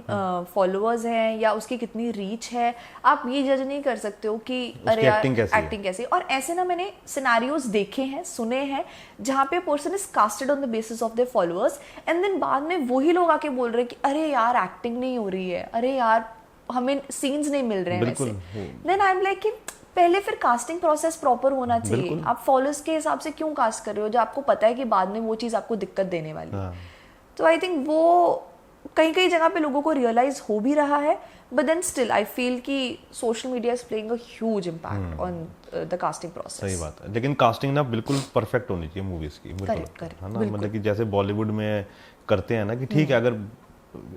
फॉलोअर्स हैं या उसकी कितनी रीच है, आप ये जज नहीं कर सकते हो कि अरे यार एक्टिंग कैसी। और ऐसे ना मैंने सिनेरियोज देखे हैं, सुने हैं, जहाँ पे person is casted on the basis of their followers, and then बाद में वही लोग आके बोल रहे हैं कि अरे यार एक्टिंग नहीं हो रही है, अरे यार हमें सीन्स नहीं मिल रहे हैं वैसे। देन आई एम लाइक कि पहले फिर कास्टिंग प्रोसेस प्रॉपर होना चाहिए। आप फॉलोअर्स के हिसाब से क्यों कास्ट कर रहे हो, जो आपको पता है कि बाद में वो चीज़ आपको दिक्कत देने वाली है। तो आई थिंक वो कई जगह पे लोगों को रियलाइज हो भी रहा है, but then still I feel कि social media is playing a huge impact on the casting process.
सही बात है, लेकिन कास्टिंग ना बिल्कुल परफेक्ट होनी चाहिए मूवीज की, बिल्कुल, है ना। मतलब कि जैसे बॉलीवुड में करते हैं ना कि ठीक है, अगर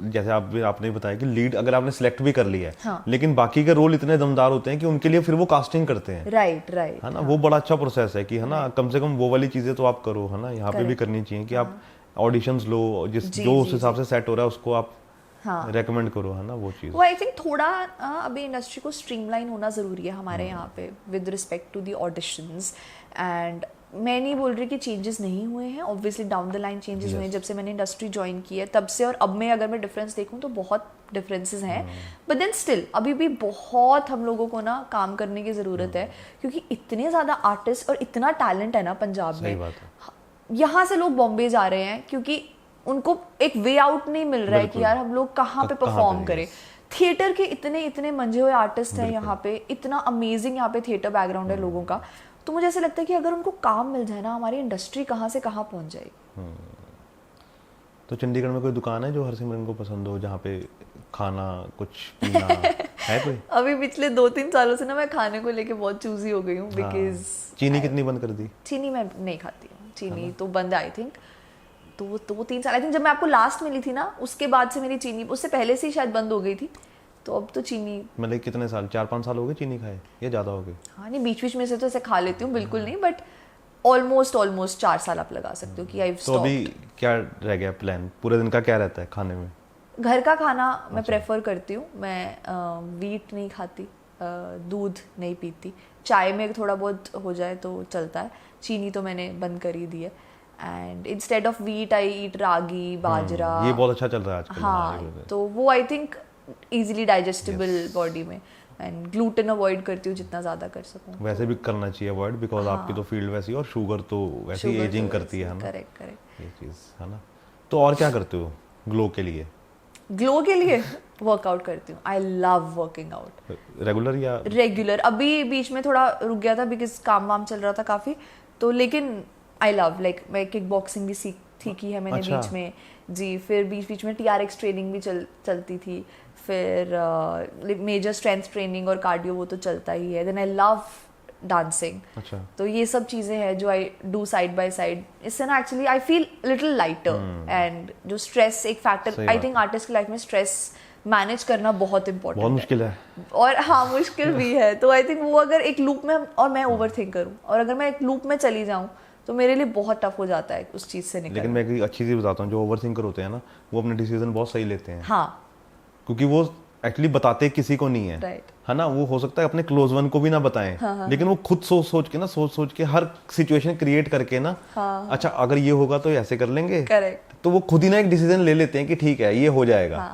जैसे आपने बताया कि लीड अगर आपने सिलेक्ट भी कर लिया है,
हाँ।
लेकिन बाकी के रोल इतने दमदार होते हैं कि उनके लिए फिर वो कास्टिंग करते हैं।
राइट,
है ना। वो बड़ा अच्छा प्रोसेस है कि, है ना, कम से कम वो वाली चीजें तो आप करो, है ना। यहाँ पे भी करनी चाहिए कि आप ऑडिशंस लो, जो उस हिसाब से सेट हो रहा है उसको आप रेकमेंड करो, है ना वो चीज़।
वो आई थिंक थोड़ा अभी इंडस्ट्री को स्ट्रीमलाइन होना ज़रूरी है हमारे यहाँ पे with respect to the auditions. And मैं नहीं बोल रही कि चेंजेस नहीं हुए हैं, obviously down the line changes हुए हैं जब से मैंने इंडस्ट्री ज्वाइन की है तब से, और अब में अगर मैं डिफरेंस देखूँ तो बहुत डिफरेंसेस हैं। बट देन स्टिल अभी भी बहुत हम लोगों को ना काम करने की ज़रूरत है, क्योंकि इतने ज़्यादा आर्टिस्ट और इतना टैलेंट है ना पंजाब में। यहाँ से लोग बॉम्बे जा रहे हैं क्योंकि उनको एक वे आउट नहीं मिल रहा है कि यार हम लोग कहाँ पे परफॉर्म करें। थिएटर के इतने इतने मंजे हुए आर्टिस्ट हैं यहाँ पे, इतना अमेजिंग यहाँ पे थिएटर बैकग्राउंड है लोगों का। तो मुझे ऐसा लगता है कि अगर उनको काम मिल जाए ना, हमारी इंडस्ट्री कहाँ से कहाँ पहुँच जाएगी।
तो चंडीगढ़ में कोई दुकान है जो हरसिमरन को पसंद हो, जहाँ पे खाना कुछ पीना है कोई?
अभी पिछले 2-3 सालों से ना मैं खाने को लेके बहुत चूजी हो गई हूँ, बिकॉज
चीनी कितनी बंद कर दी?
चीनी मैं नहीं खाती हूँ, चीनी तो बंद आई थिंक 2-3 साल, आई थिंक जब मैं आपको लास्ट मिली थी ना उसके बाद से मेरी चीनी, उससे पहले से ही शायद बंद हो गई थी। तो अब तो चीनी
मतलब कितने साल, 4-5 साल हो गए चीनी खाए या ज़्यादा हो गए?
हाँ नहीं, बीच बीच में से तो ऐसे खा लेती हूँ, बिल्कुल नहीं, बट ऑलमोस्ट 4 साल आप लगा सकते हो कि आई
तो अभी क्या रह गया प्लान, पूरे दिन का क्या रहता है खाने में?
घर का खाना मैं प्रेफर करती हूँ। मैं वीट नहीं खाती, दूध नहीं पीती, चाय में थोड़ा बहुत हो जाए तो चलता है, चीनी तो मैंने बंद कर ही दी है। एंड इंस्टेड ऑफ वीट आई ईट रागी, बाजरा।
ये बहुत अच्छा चल रहा है आजकल।
हाँ, तो वो I think easily digestible body में। एंड ग्लूटेन अवॉइड करती हूँ जितना ज़्यादा कर सकूँ।
वैसे भी करना चाहिए अवॉइड, बिकॉज आपकी तो फील्ड वैसी है और शुगर तो वैसे ही एजिंग करती है ना।
करेक्ट
ये चीज़ है ना। तो और क्या करते हो ग्लो के लिए?
ग्लो के लिए वर्कआउट करती हूँ। I love working out.
Regular या
रेगुलर? अभी बीच में थोड़ा रुक गया था बिकॉज काम वाम चल रहा था काफ़ी, तो लेकिन आई लव लाइक मैं किक बॉक्सिंग भी सीखी है मैंने बीच में जी। फिर बीच में TRX ट्रेनिंग भी चलती थी, फिर मेजर स्ट्रेंथ ट्रेनिंग और कार्डियो वो तो चलता ही है। Then I love dancing.
अच्छा।
तो ये सब चीज़ें हैं जो I do side by side. इससे ना actually I feel little lighter. And जो स्ट्रेस एक फैक्टर, आई थिंक आर्टिस्ट की लाइफ में स्ट्रेस मैनेज करना बहुत इंपॉर्टेंट है।
बहुत मुश्किल है।
और हाँ, मुश्किल भी है। तो आई थिंक वो अगर एक लूप में, और मैं ओवर थिंक करूँ और अगर मैं एक लूप में चली जाऊँ तो मेरे लिए बहुत टफ हो जाता है उस चीज़ से निकलना।
लेकिन मैं एक अच्छी चीज़ बताता हूँ, जो ओवर थिंकर होते हैं ना वो अपने डिसीजन बहुत सही लेते हैं।
हाँ,
क्योंकि वो एक्चुअली बताते किसी को नहीं है।
राइट।
है ना, वो हो सकता है अपने क्लोज वन को भी ना बताएं। हाँ। लेकिन वो खुद सोच के हर सिचुएशन क्रिएट करके ना, अच्छा अगर ये होगा तो ऐसे कर लेंगे।
करेक्ट।
तो वो खुद ही ना एक डिसीजन ले लेते हैं कि ठीक है ये हो जाएगा।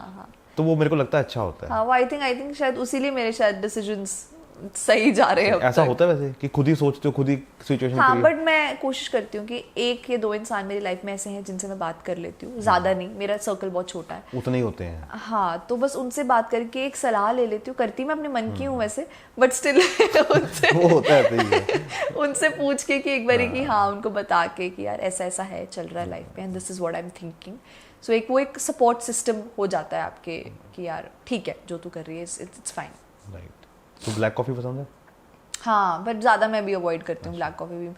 तो वो मेरे को लगता है अच्छा होता है।
हाँ, वो आई थिंक शायद उसीलिए मेरे शायद डिसीजंस सही जा रहे हैं।
ऐसा होता है वैसे कि खुद ही सोचते हो, खुद ही सिचुएशन।
हाँ, बट मैं कोशिश करती हूँ कि 1 या 2 इंसान मेरी लाइफ में ऐसे हैं जिनसे मैं बात कर लेती हूँ, ज़्यादा नहीं, मेरा सर्कल बहुत छोटा है।
उतने ही होते हैं।
हाँ, तो बस उनसे बात करके एक सलाह ले लेती हूँ। करती मैं अपने मन की हूँ वैसे, बट स्टिल उनसे
वो होता है
उनसे पूछ के कि एक बारी कि हाँ, उनको बता के कि यार ऐसा ऐसा है, चल रहा है लाइफ में, and this is what I am thinking. So एक सपोर्ट सिस्टम हो जाता है आपके कि यार ठीक है जो तू कर रही है, इट्स फाइन।
राइट। तो ब्लैक कॉफ़ी पसंद है?
हाँ, बट ज़्यादा मैं भी अवॉइड करती हूँ ब्लैक कॉफ़ी भी।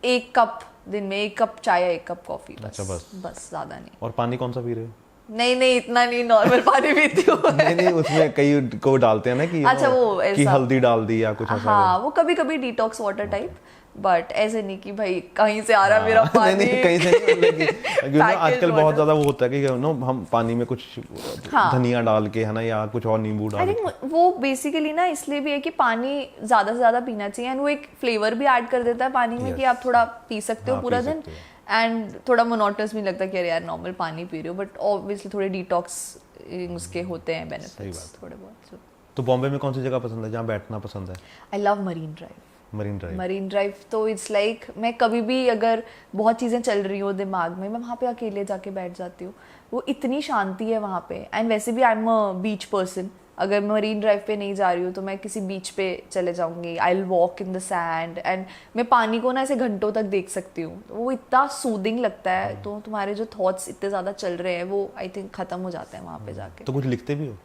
1 कप दिन में, 1 कप चाय या 1 कप कॉफ़ी, बस ज़्यादा नहीं।
और पानी कौन सा पी रहे हो?
नहीं इतना नहीं, नॉर्मल पानी पीती हूँ।
नहीं उसमें कई को डालते हैं ना कि
अच्छा वो ऐसा
कि हल्दी डाल दी या कुछ ऐसा।
हाँ, वो कभी कभी डिटॉक्स वाटर टाइप, बट ऐसे नहीं कि भाई कहीं से आ रहा मेरा पानी।
नहीं कहीं से नहीं। आजकल बहुत ज्यादा वो होता है कि हम पानी में कुछ धनिया डाल के, है ना, या कुछ और नींबू डाल के।
आई थिंक वो बेसिकली ना इसलिए भी है कि पानी ज्यादा से ज्यादा पीना चाहिए, एंड वो एक फ्लेवर भी ऐड कर देता है पानी में कि आप थोड़ा पी सकते हो पूरा दिन, एंड थोड़ा मोनोटस भी लगता है कि यार नॉर्मल पानी पी रहे हो, बट ऑब्वियसली थोड़े डिटॉक्स उसके होते हैं बेनिफिट्स थोड़े बहुत।
तो बॉम्बे में कौन सी जगह पसंद है जहाँ बैठना पसंद है?
I love marine drive.
Marine drive
तो इट्स लाइक मैं कभी भी अगर बहुत चीज़ें चल रही हो दिमाग में, मैं वहाँ पे अकेले जाके बैठ जाती हूँ। वो इतनी शांति है वहाँ पे। एंड वैसे भी आई एम अ बीच पर्सन। अगर मैं मरीन ड्राइव पे नहीं जा रही हूँ तो मैं किसी बीच पे चले जाऊँगी। I will walk in the sand, and मैं पानी को ना ऐसे घंटों तक देख सकती हूँ। वो इतना सूदिंग लगता है। तो तुम्हारे जो थॉट्स इतने ज़्यादा चल रहे हैं वो आई थिंक ख़त्म हो जाते हैं वहाँ पे जाके।
तो कुछ लिखते भी हो?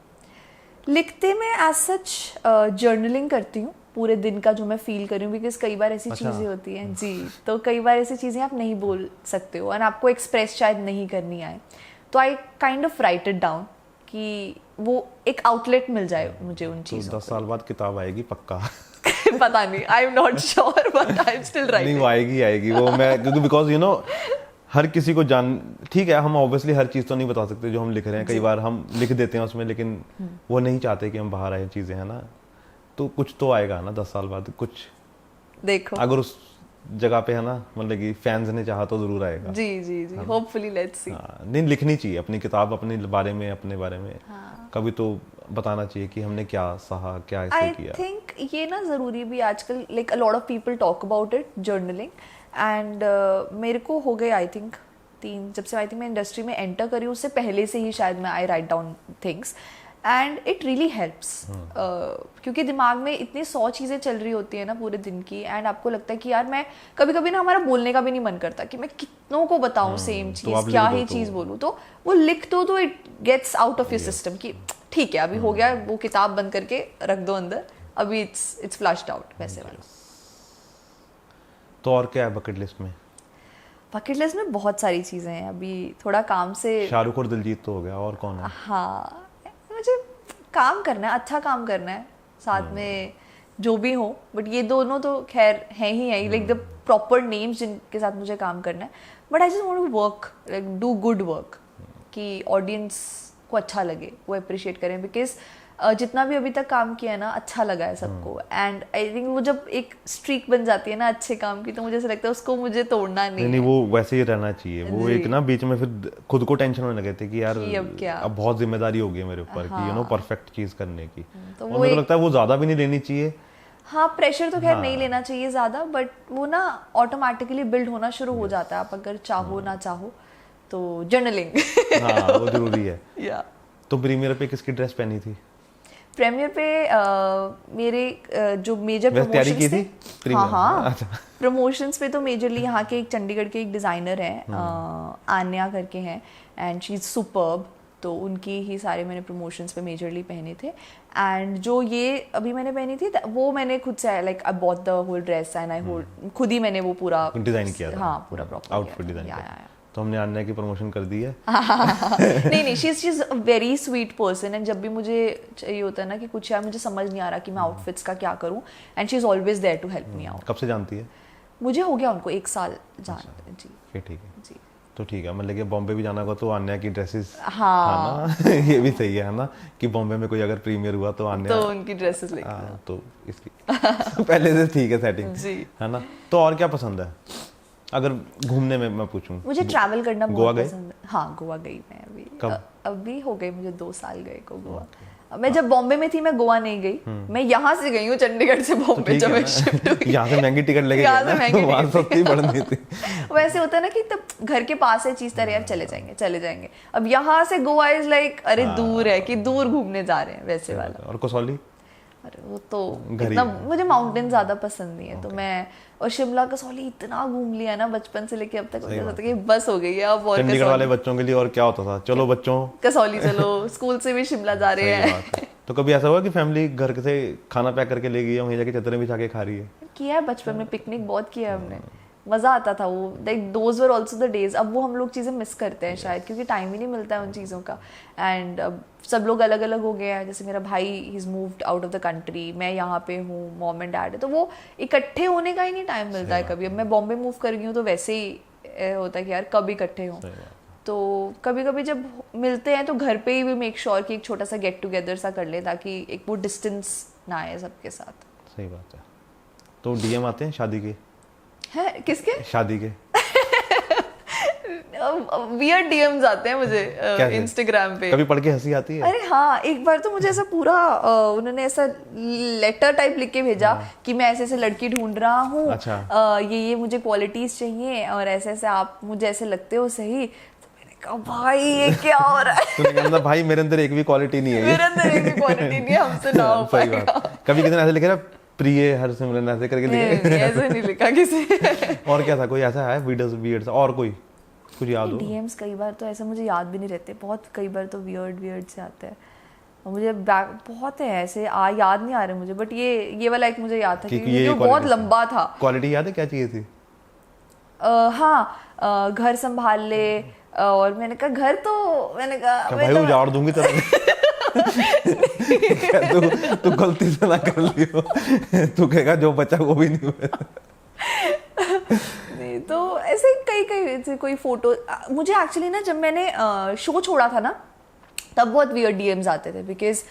लिखते मैं एज सच जर्नलिंग करती हूँ पूरे दिन का जो मैं फील कर रही हूँ, बिकॉज कई बार ऐसी चीज़ें होती हैं जी, तो कई बार ऐसी चीज़ें आप नहीं बोल सकते हो एंड आपको एक्सप्रेस शायद नहीं करनी आए, तो I kind of right it down कि वो एक आउटलेट मिल जाए मुझे उन चीज़ों।
10 साल बाद किताब आएगी पक्का।
पता नहीं, आई am not sure, but I am still writing.
नहीं, आएगी वो मैं, क्योंकि बिकॉज हर किसी को जान, ठीक है हम ऑब्वियसली हर चीज़ तो नहीं बता सकते जो हम लिख रहे हैं, कई बार हम लिख देते हैं उसमें, लेकिन वो नहीं चाहते कि हम बाहर आए चीज़ें, है ना। तो कुछ तो आएगा ना 10 साल बाद, कुछ
देखो
अगर उस जगह पे, है ना, मतलब कि फैंस ने चाहा तो जरूर आएगा।
जी जी जी, होपफुली लेट्स सी।
नहीं, लिखनी चाहिए अपनी किताब अपने बारे में, अपने बारे में कभी तो बताना चाहिए कि हमने क्या सहा, क्या ऐसे किया।
आई थिंक ये ना ज़रूरी भी आजकल, like a lot of people talk about it, journaling, and मेरे को हो गए आई थिंक जब से आई थिंक मैं इंडस्ट्री में एंटर करी उससे पहले से ही शायद मैं I write down things, and it really helps, क्योंकि दिमाग में इतनी 100 चीज़ें चल रही होती है ना पूरे दिन की, एंड आपको लगता है कि यार मैं कभी कभी ना हमारा बोलने का भी नहीं मन करता कि मैं कितनों को बताऊं सेम चीज़, क्या ही चीज़ बोलूं, तो वो लिख दो तो it gets out of your system कि ठीक है अभी हो गया, वो किताब बंद करके रख दो अंदर, अभी इट्स फ्लश्ड आउट, वैसे वाला।
तो और क्या है बकेट लिस्ट में?
बकेट लिस्ट में बहुत सारी चीज़ें हैं, अभी थोड़ा काम से।
शाहरुख और दिलजीत तो हो गया, और कौन है?
हाँ, मुझे काम करना है, अच्छा काम करना है साथ में जो भी हो, बट ये दोनों तो खैर हैं ही हैं, लाइक द प्रॉपर नेम्स जिनके साथ मुझे काम करना है, but I just want to work, like do good work, कि ऑडियंस को अच्छा लगे, वो अप्रिशिएट करें, बिकॉज जितना भी अभी तक काम किया है ना अच्छा लगा है सबको, एंड आई थिंक वो जब एक स्ट्रीक बन जाती है ना अच्छे काम की, तो मुझे ऐसा लगता है उसको मुझे तोड़ना नहीं,
वो वैसे ही रहना चाहिए। वो एक ना बीच में फिर खुद को टेंशन होने लगे थे कि यार अब बहुत जिम्मेदारी हो गई है मेरे ऊपर कि परफेक्ट चीज करने की,
तो
और मुझे लगता है वो ज्यादा भी नहीं लेनी चाहिए।
हाँ, प्रेशर तो खैर नहीं लेना चाहिए ज़्यादा, बट वो ना ऑटोमेटिकली बिल्ड होना शुरू हो जाता है, आप अगर चाहो ना चाहो तो। जर्नलिंग
हाँ वो जरूरी है।
या
तो प्रीमियर पे किसकी ड्रेस पहनी थी?
प्रीमियर पे मेरे जो मेजर प्रमोशंस थे, हाँ प्रमोशंस पे तो मेजरली यहाँ के एक चंडीगढ़ के एक डिज़ाइनर हैं, आन्या करके हैं, एंड शी इज़ सुपर्ब, तो उनकी ही सारे मैंने प्रमोशंस पे मेजरली पहने थे, एंड जो ये अभी मैंने पहनी थी वो मैंने खुद से like I bought the whole dress and I खुद ही मैंने वो पूरा
डिज़ाइन किया था।
हाँ पूरा प्रॉपर
आउटफिट डिज़ाइन। तो हमने आन्या की प्रमोशन कर दी है।
नहीं, she is a very sweet person, and जब भी मुझे चाहिए होता है ना कि कुछ यार मुझे समझ नहीं आ रहा कि मैं आउटफिट्स का क्या करूं, and she is always there to help me out.
कब से जानती है?
मुझे हो गया उनको 1 साल जानते हैं जी।
फिर ठीक है
जी,
तो ठीक है, मतलब कि बॉम्बे भी जाना होगा तो आन्या की ड्रेसेस,
हाँ
ना ये भी सही है ना, कि बॉम्बे में कोई अगर प्रीमियर हुआ तो आन्या
तो उनकी ड्रेसेस लेके,
तो इसकी पहले से ठीक है सेटिंग
जी,
है ना। तो और क्या पसंद है अगर घूमने में मैं पूछूं?
मुझे ट्रैवल करना
गोवा
बहुत पसंद है। हाँ गोवा गई मैं अभी।
कब?
अभी हो गए मुझे 2 साल गए को गोवा। मैं जब बॉम्बे में थी मैं गोवा नहीं गई, मैं यहाँ से गई हूँ चंडीगढ़ से बॉम्बे, जब मैं शिफ्ट हुई।
यहाँ से महंगी टिकट लेके
यहाँ से महंगी
वहाँ सस्ती पड़नी थी।
वैसे होता है ना कि तब घर के पास है चीज, तरह यार चले जाएंगे। अब यहाँ से गोवा इज लाइक अरे दूर है कि दूर घूमने जा रहे हैं, वैसे वाला।
और कसौली?
अरे वो तो इतना, मुझे माउंटेन ज्यादा पसंद नहीं है, तो मैं और शिमला कसौली इतना घूम लिया ना बचपन से लेके अब तक, मुझे लगता है कि बस हो गई है अब। और
चंडीगढ़ वाले बच्चों के लिए और क्या होता था, चलो बच्चों
कसौली चलो, स्कूल से भी शिमला जा रहे हैं।
तो कभी ऐसा हुआ कि फैमिली घर से खाना पैक करके ले गई है, वहीं जाके चदरें बिछा के खा रही है?
किया है बचपन में, पिकनिक बहुत किया है हमने, मज़ा आता था वो, like those were also the days. अब वो हम लोग चीज़ें मिस करते हैं शायद, क्योंकि टाइम ही नहीं मिलता है उन चीज़ों का, एंड अब सब लोग अलग अलग हो गए हैं। जैसे मेरा भाई he is moved out of the country, मैं यहाँ पे हूँ, मॉम एंड डैड है, तो वो इकट्ठे होने का ही नहीं टाइम मिलता है कभी। अब मैं बॉम्बे मूव कर गई हूँ तो वैसे ही होता है कि यार कब इकट्ठे हों, तो कभी कभी जब मिलते हैं तो घर पे ही भी मेक श्योर कि एक छोटा सा गेट टुगेदर सा कर ले, ताकि एक वो डिस्टेंस ना आए सबके साथ।
सही बात है। तो डीएम आते हैं शादी के?
है किसके?
शादी के
वियर्ड डीएम्स आते हैं मुझे इंस्टाग्राम पे।
कभी पढ़ के हंसी आती है?
अरे हाँ, एक बार तो मुझे ऐसा पूरा उन्होंने ऐसा लेटर टाइप लिख के भेजा कि मैं ऐसे ऐसे लड़की ढूंढ रहा हूँ,
अच्छा।
ये मुझे क्वालिटीज चाहिए और ऐसे ऐसे आप मुझे ऐसे लगते हो सही। तो मैंने कहा भाई ये क्या हो रहा है?
तूने कहा भाई मेरे अंदर एक भी क्वालिटी नहीं है,
मेरे अंदर एक भी क्वालिटी नहीं है, हमसे ना हो पाएगा।
कभी किसी ने ऐसे लिखे ना, प्रिय हरसिमरन ऐसे करके लिखे?
ऐसे नहीं लिखा किसी।
और क्या था, कोई ऐसा है वीडियोस वियर्ड और कोई कुछ याद हो?
डीएम्स कई बार तो ऐसे मुझे याद भी नहीं रहते, बहुत कई बार तो वियर्ड से आते हैं और मुझे बहुत है ऐसे याद नहीं आ रहे मुझे, बट ये वाला एक मुझे याद था क्योंकि ये बहुत लंबा था।
क्वालिटी याद है क्या चाहिए थी?
हाँ, घर संभाल ले, और मैंने कहा घर तो मैंने कहा
भाई उजाड़ दूंगी तेरा। तू गलती से ना कर लियो, तू कहेगा जो बचा वो भी नहीं हुआ।
नहीं
तो ऐसे कई कोई फोटो मुझे एक्चुअली ना, जब मैंने शो छोड़ा था ना, तब बहुत वियर्ड डीएम्स आते थे, बिकॉज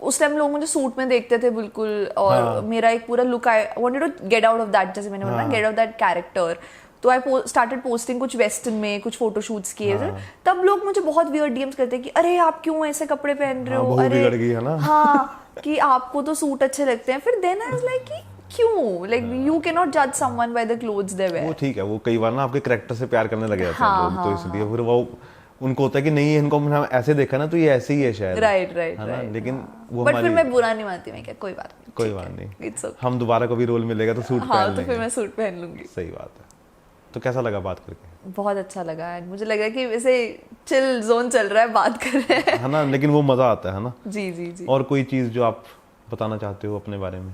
उस टाइम लोग मुझे सूट में देखते थे बिल्कुल, और मेरा एक पूरा look, I wanted to get out of that, जैसे मैंने बोला गेट आउट दैट कैरेक्टर, तो आई स्टार्टेड पोस्टिंग कुछ वेस्टर्न में, कुछ फोटोशूट्स किए थे, तब लोग मुझे बहुत वियर्ड डीएम्स करते कि अरे आप क्यों ऐसे कपड़े पहन रहे हो, अरे हाँ कि आपको तो सूट अच्छे लगते हैं। फिर देन आई वाज लाइक कि क्यों, लाइक यू कैन नॉट जज someone by the clothes they wear.
वो ठीक है, वो कई बार ना आपके कैरेक्टर से प्यार करने लगे जाते हैं लोग, तो इसलिए फिर वो उनको होता है कि नहीं इनको हम ऐसे देखा ना तो ये ऐसे ही है शायद,
राइट,
लेकिन वो
बट फिर मैं बुरा नहीं मानती, मैं क्या कोई बात नहीं,
हम दोबारा कभी रोल मिलेगा तो सूट पहन लेंगे,
तो फिर मैं सूट पहन लूंगी।
सही बात है। तो कैसा लगा बात करके?
बहुत अच्छा लगा, एंड मुझे लगा कि वैसे चिल जोन चल रहा है, बात कर रहे हैं,
है ना, लेकिन वो मजा आता है ना।
जी।
और कोई चीज जो आप बताना चाहते हो अपने बारे में,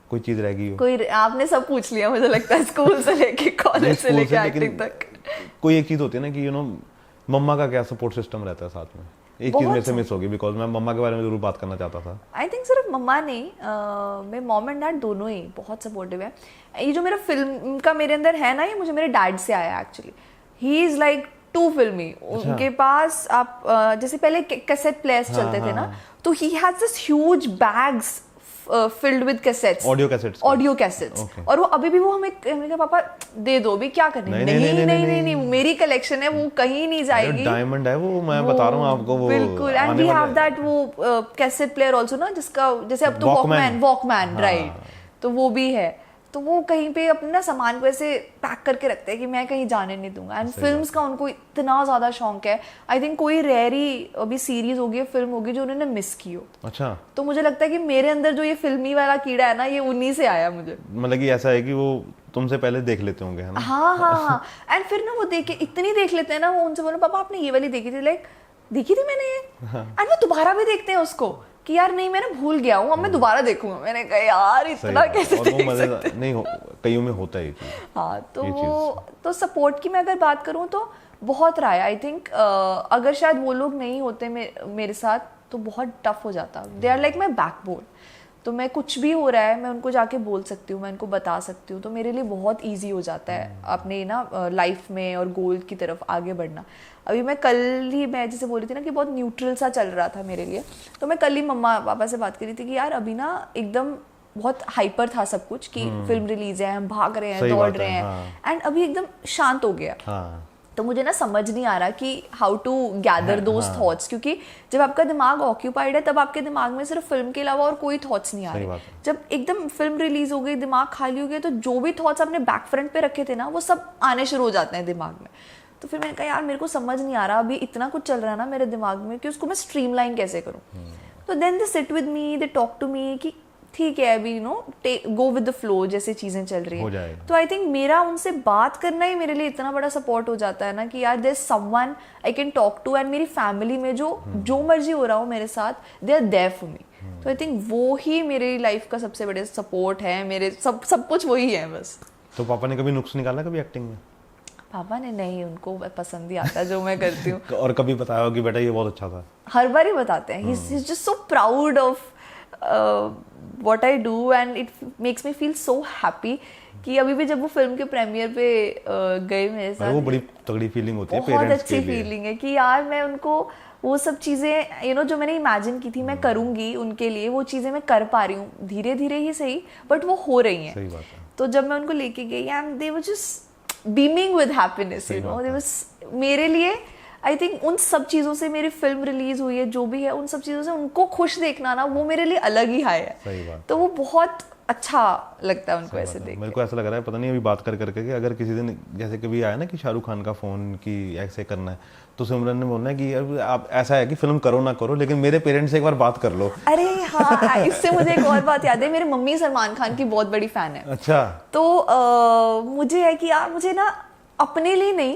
कोई चीज रह गई हो?
कोई, आपने सब पूछ लिया मुझे लगता है, स्कूल से लेके कॉलेज से लेके एक्टिंग तक।
कोई एक चीज होती है ना कि मम्मा का क्या सपोर्ट सिस्टम रहता है साथ में? एक चीज में से मिस होगी, बिकॉज मैं मम्मा के बारे में जरूर बात करना चाहता था।
आई थिंक सिर्फ मम्मा नहीं, मेरे मॉम एंड डैड दोनों ही बहुत सपोर्टिव है। ये जो मेरा फिल्म का मेरे अंदर है ना, ये मुझे मेरे डैड से आया actually. He is like too filmy. उनके पास आप जैसे पहले कैसेट प्लेयर्स चलते थे ना, तो he has this huge bags filled with cassettes, audio cassettes, और वो अभी भी वो हमें कहा पापा दे दो, भी क्या करने, नहीं मेरी कलेक्शन है, वो कहीं नहीं जाएगी,
डायमंड है वो, मैं बता रहा हूँ आपको वो
बिल्कुल। एंड वी हैव दैट वो कैसेट प्लेयर आल्सो ना, जिसका जैसे अब तो वॉकमैन राइट, तो वो भी है। तो वो कहीं पे अपना सामान को ऐसे पैक करके रखते हैं कि मैं कहीं जाने नहीं दूंगा। एंड फिल्म्स का उनको इतना ज्यादा शौक है, आई थिंक कोई रेयरी अभी सीरीज होगी, फिल्म होगी जो उन्होंने मिस की हो।
अच्छा,
तो मुझे लगता है कि मेरे अंदर जो ये फिल्मी वाला कीड़ा है ना, ये उन्हीं से आया मुझे।
मतलब कि ऐसा है कि वो तुमसे पहले देख लेते होंगे, है ना?
हाँ। एंड फिर ना वो इतनी देख लेते हैं ना, वो उनसे बोलो पापा आपने ये वाली देखी थी, लाइक देखी थी मैंने ये, एंड वो दोबारा भी देखते हैं उसको कि यार नहीं मैंने भूल गया हूँ, अब मैं दोबारा देखूंगा। मैंने कहा यार इतना कैसे देख सकते?
नहीं कईयों में होता है।
हाँ, तो वो तो सपोर्ट की मैं अगर बात करूँ तो बहुत रहा है। आई थिंक अगर शायद वो लोग नहीं होते मेरे साथ तो बहुत टफ हो जाता। They are like my backbone. तो मैं कुछ भी हो रहा है मैं उनको जाके बोल सकती हूँ, मैं उनको बता सकती हूँ, तो मेरे लिए बहुत ईजी हो जाता है अपने ना लाइफ में और गोल की तरफ आगे बढ़ना। अभी मैं जैसे बोल रही थी ना कि बहुत न्यूट्रल सा चल रहा था मेरे लिए, तो मैं कल ही मम्मा पापा से बात करी थी कि यार अभी ना एकदम बहुत हाइपर था सब कुछ कि फिल्म रिलीज है, हम भाग रहे हैं, दौड़ रहे हैं, एंड अभी एकदम शांत हो गया। तो मुझे ना समझ नहीं आ रहा कि how to gather those thoughts, क्योंकि जब आपका दिमाग ऑक्यूपाइड है तब आपके दिमाग में सिर्फ फिल्म के अलावा और कोई थॉट्स नहीं आ रहे। जब एकदम फिल्म रिलीज हो गई, दिमाग खाली हो गया, तो जो भी थॉट्स आपने बैक फ्रंट पे रखे थे ना, वो सब आने शुरू हो जाते हैं दिमाग में। तो फिर मैंने कहा यार मेरे को समझ नहीं आ रहा, अभी इतना कुछ चल रहा है ना मेरे दिमाग में कि उसको मैं स्ट्रीमलाइन कैसे करूँ। तो then they sit with me, they talk to me कि ठीक है अभी गो विद द फ्लो, जैसे चीजें चल रही हैं। तो आई थिंक मेरा उनसे बात करना ही मेरे लिए इतना बड़ा सपोर्ट हो जाता है ना कि यार there is someone I can talk to. And मेरी फैमिली में जो मर्जी हो रहा हो मेरे साथ, they are there for me. तो आई थिंक वो ही मेरी लाइफ का सबसे बड़े सपोर्ट है, मेरे सब कुछ वही है बस।
तो पापा ने कभी नुक्स निकाला कभी एक्टिंग में?
पापा ने नहीं, उनको पसंद ही आता है जो मैं करती हूँ।
और कभी बताया हो कि बेटा ये बहुत अच्छा था?
हर बार ही बताते हैं। He is just so proud of what I do and it makes me feel so happy कि अभी भी जब वो फिल्म के प्रीमियर पे गए मेरे साथ,
वो बड़ी तगड़ी फीलिंग होती है,
बहुत अच्छी फीलिंग है कि यार मैं उनको वो सब चीज़ें जो मैंने इमेजिन की थी मैं करूँगी उनके लिए, वो चीज़ें मैं कर पा रही हूँ, धीरे धीरे ही सही, बट वो हो रही हैं।
सही बात है।
तो जब मैं उनको लेके गई and they were just beaming with happiness, they was मेरे लिए आई थिंक उन सब चीज़ों से, मेरी फिल्म रिलीज हुई है जो भी है, उन सब चीज़ों से उनको खुश देखना ना, वो मेरे लिए अलग ही हाई है।
सही बात।
तो वो बहुत अच्छा लगता है उनको ऐसे देख।
मेरे को ऐसा लग रहा है पता नहीं अभी बात कर करके कि अगर किसी दिन जैसे कभी आया ना कि शाहरुख खान का फोन कि ऐसे करना है, तो सिमरन ने बोलना है कि आप ऐसा है कि फिल्म करो ना करो लेकिन मेरे पेरेंट्स से एक बार बात कर लो।
अरे हाँ, इससे मुझे एक और बात याद है, मेरी मम्मी सलमान खान की बहुत बड़ी फैन है।
अच्छा।
तो मुझे है कि यार मुझे ना अपने लिए नहीं,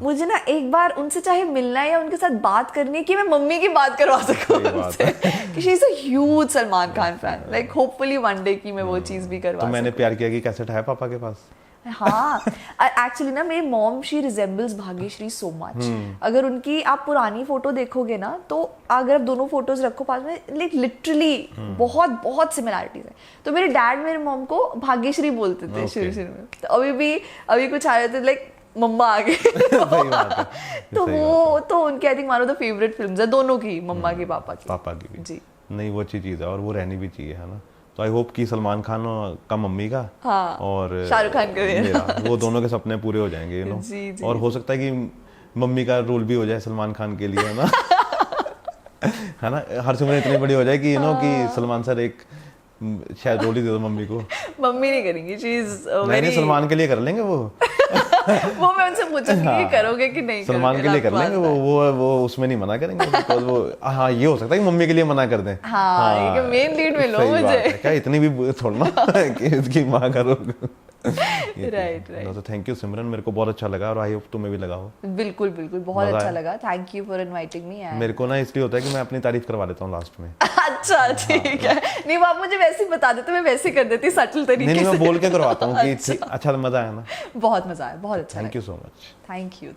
मुझे ना एक बार उनसे चाहे मिलना है या उनके साथ बात करनी है कि मैं मम्मी की बात करवा सकूं उनसे कि she is a huge Salman Khan fan. Like hopefully one day की मैं वो चीज भी करवा।
तो मैंने प्यार किया कि कैसेट है पापा के पास?
हाँ एक्चुअली ना मेरी mom she resembles Bhagyashree so much. अगर उनकी आप पुरानी फोटो देखोगे ना तो अगर आप दोनों फोटोज रखो पास में, लाइक लिटरली बहुत बहुत सिमिलैरिटीज है। तो मेरे डैड मेरे मॉम को भाग्यश्री बोलते थे शुरू में, तो अभी कुछ आ रहे थे लाइक मम्मा आ गए तो वो तो उनके I think one of the favourite films है दोनों की, मम्मा की पापा की
भी
जी।
नहीं वो अच्छी चीज़ है और वो रहनी भी चाहिए, है ना। तो आई होप कि सलमान खान का मम्मी का
हाँ,
और
शाहरुख खान का
मेरा वो दोनों के सपने पूरे हो जाएंगे, यू नो। और हो सकता है कि मम्मी का रोल भी हो जाए सलमान खान के लिए, है ना है ना। हरसिमरन इतनी बड़ी हो जाए कि यू नो कि सलमान सर एक शायद रोल ही दे दो मम्मी को।
मम्मी नहीं करेंगी, शी इज
नहीं सलमान के लिए कर लेंगे वो
वो मैं उनसे पूछूंगी कि करोगे कि नहीं,
सलमान के लिए कर लेंगे वो उसमें नहीं मना करेंगे बिकॉज़ वो हाँ ये हो सकता है कि मम्मी के लिए मना कर दें।
हाँ मेन लीड में लो मुझे,
क्या इतनी भी थोड़ा ना कि इसकी माँ का रोल।
राइट
तो थैंक यू सिमरन, मेरे को बहुत अच्छा लगा और आई होप तुम्हें भी लगा हो।
बिल्कुल बहुत अच्छा लगा, thank you for inviting me.
मेरे को ना इसलिए होता है कि मैं अपनी तारीफ करवा देता हूँ लास्ट में।
अच्छा ठीक है, नहीं वो आप मुझे वैसे ही बता देते, मैं वैसे ही कर देती सटल तरीके से।
नहीं मैं बोल के करवाता हूँ कि अच्छा मजा आया ना।
बहुत मजा आया, बहुत अच्छा।
Thank you so much.
Thank you.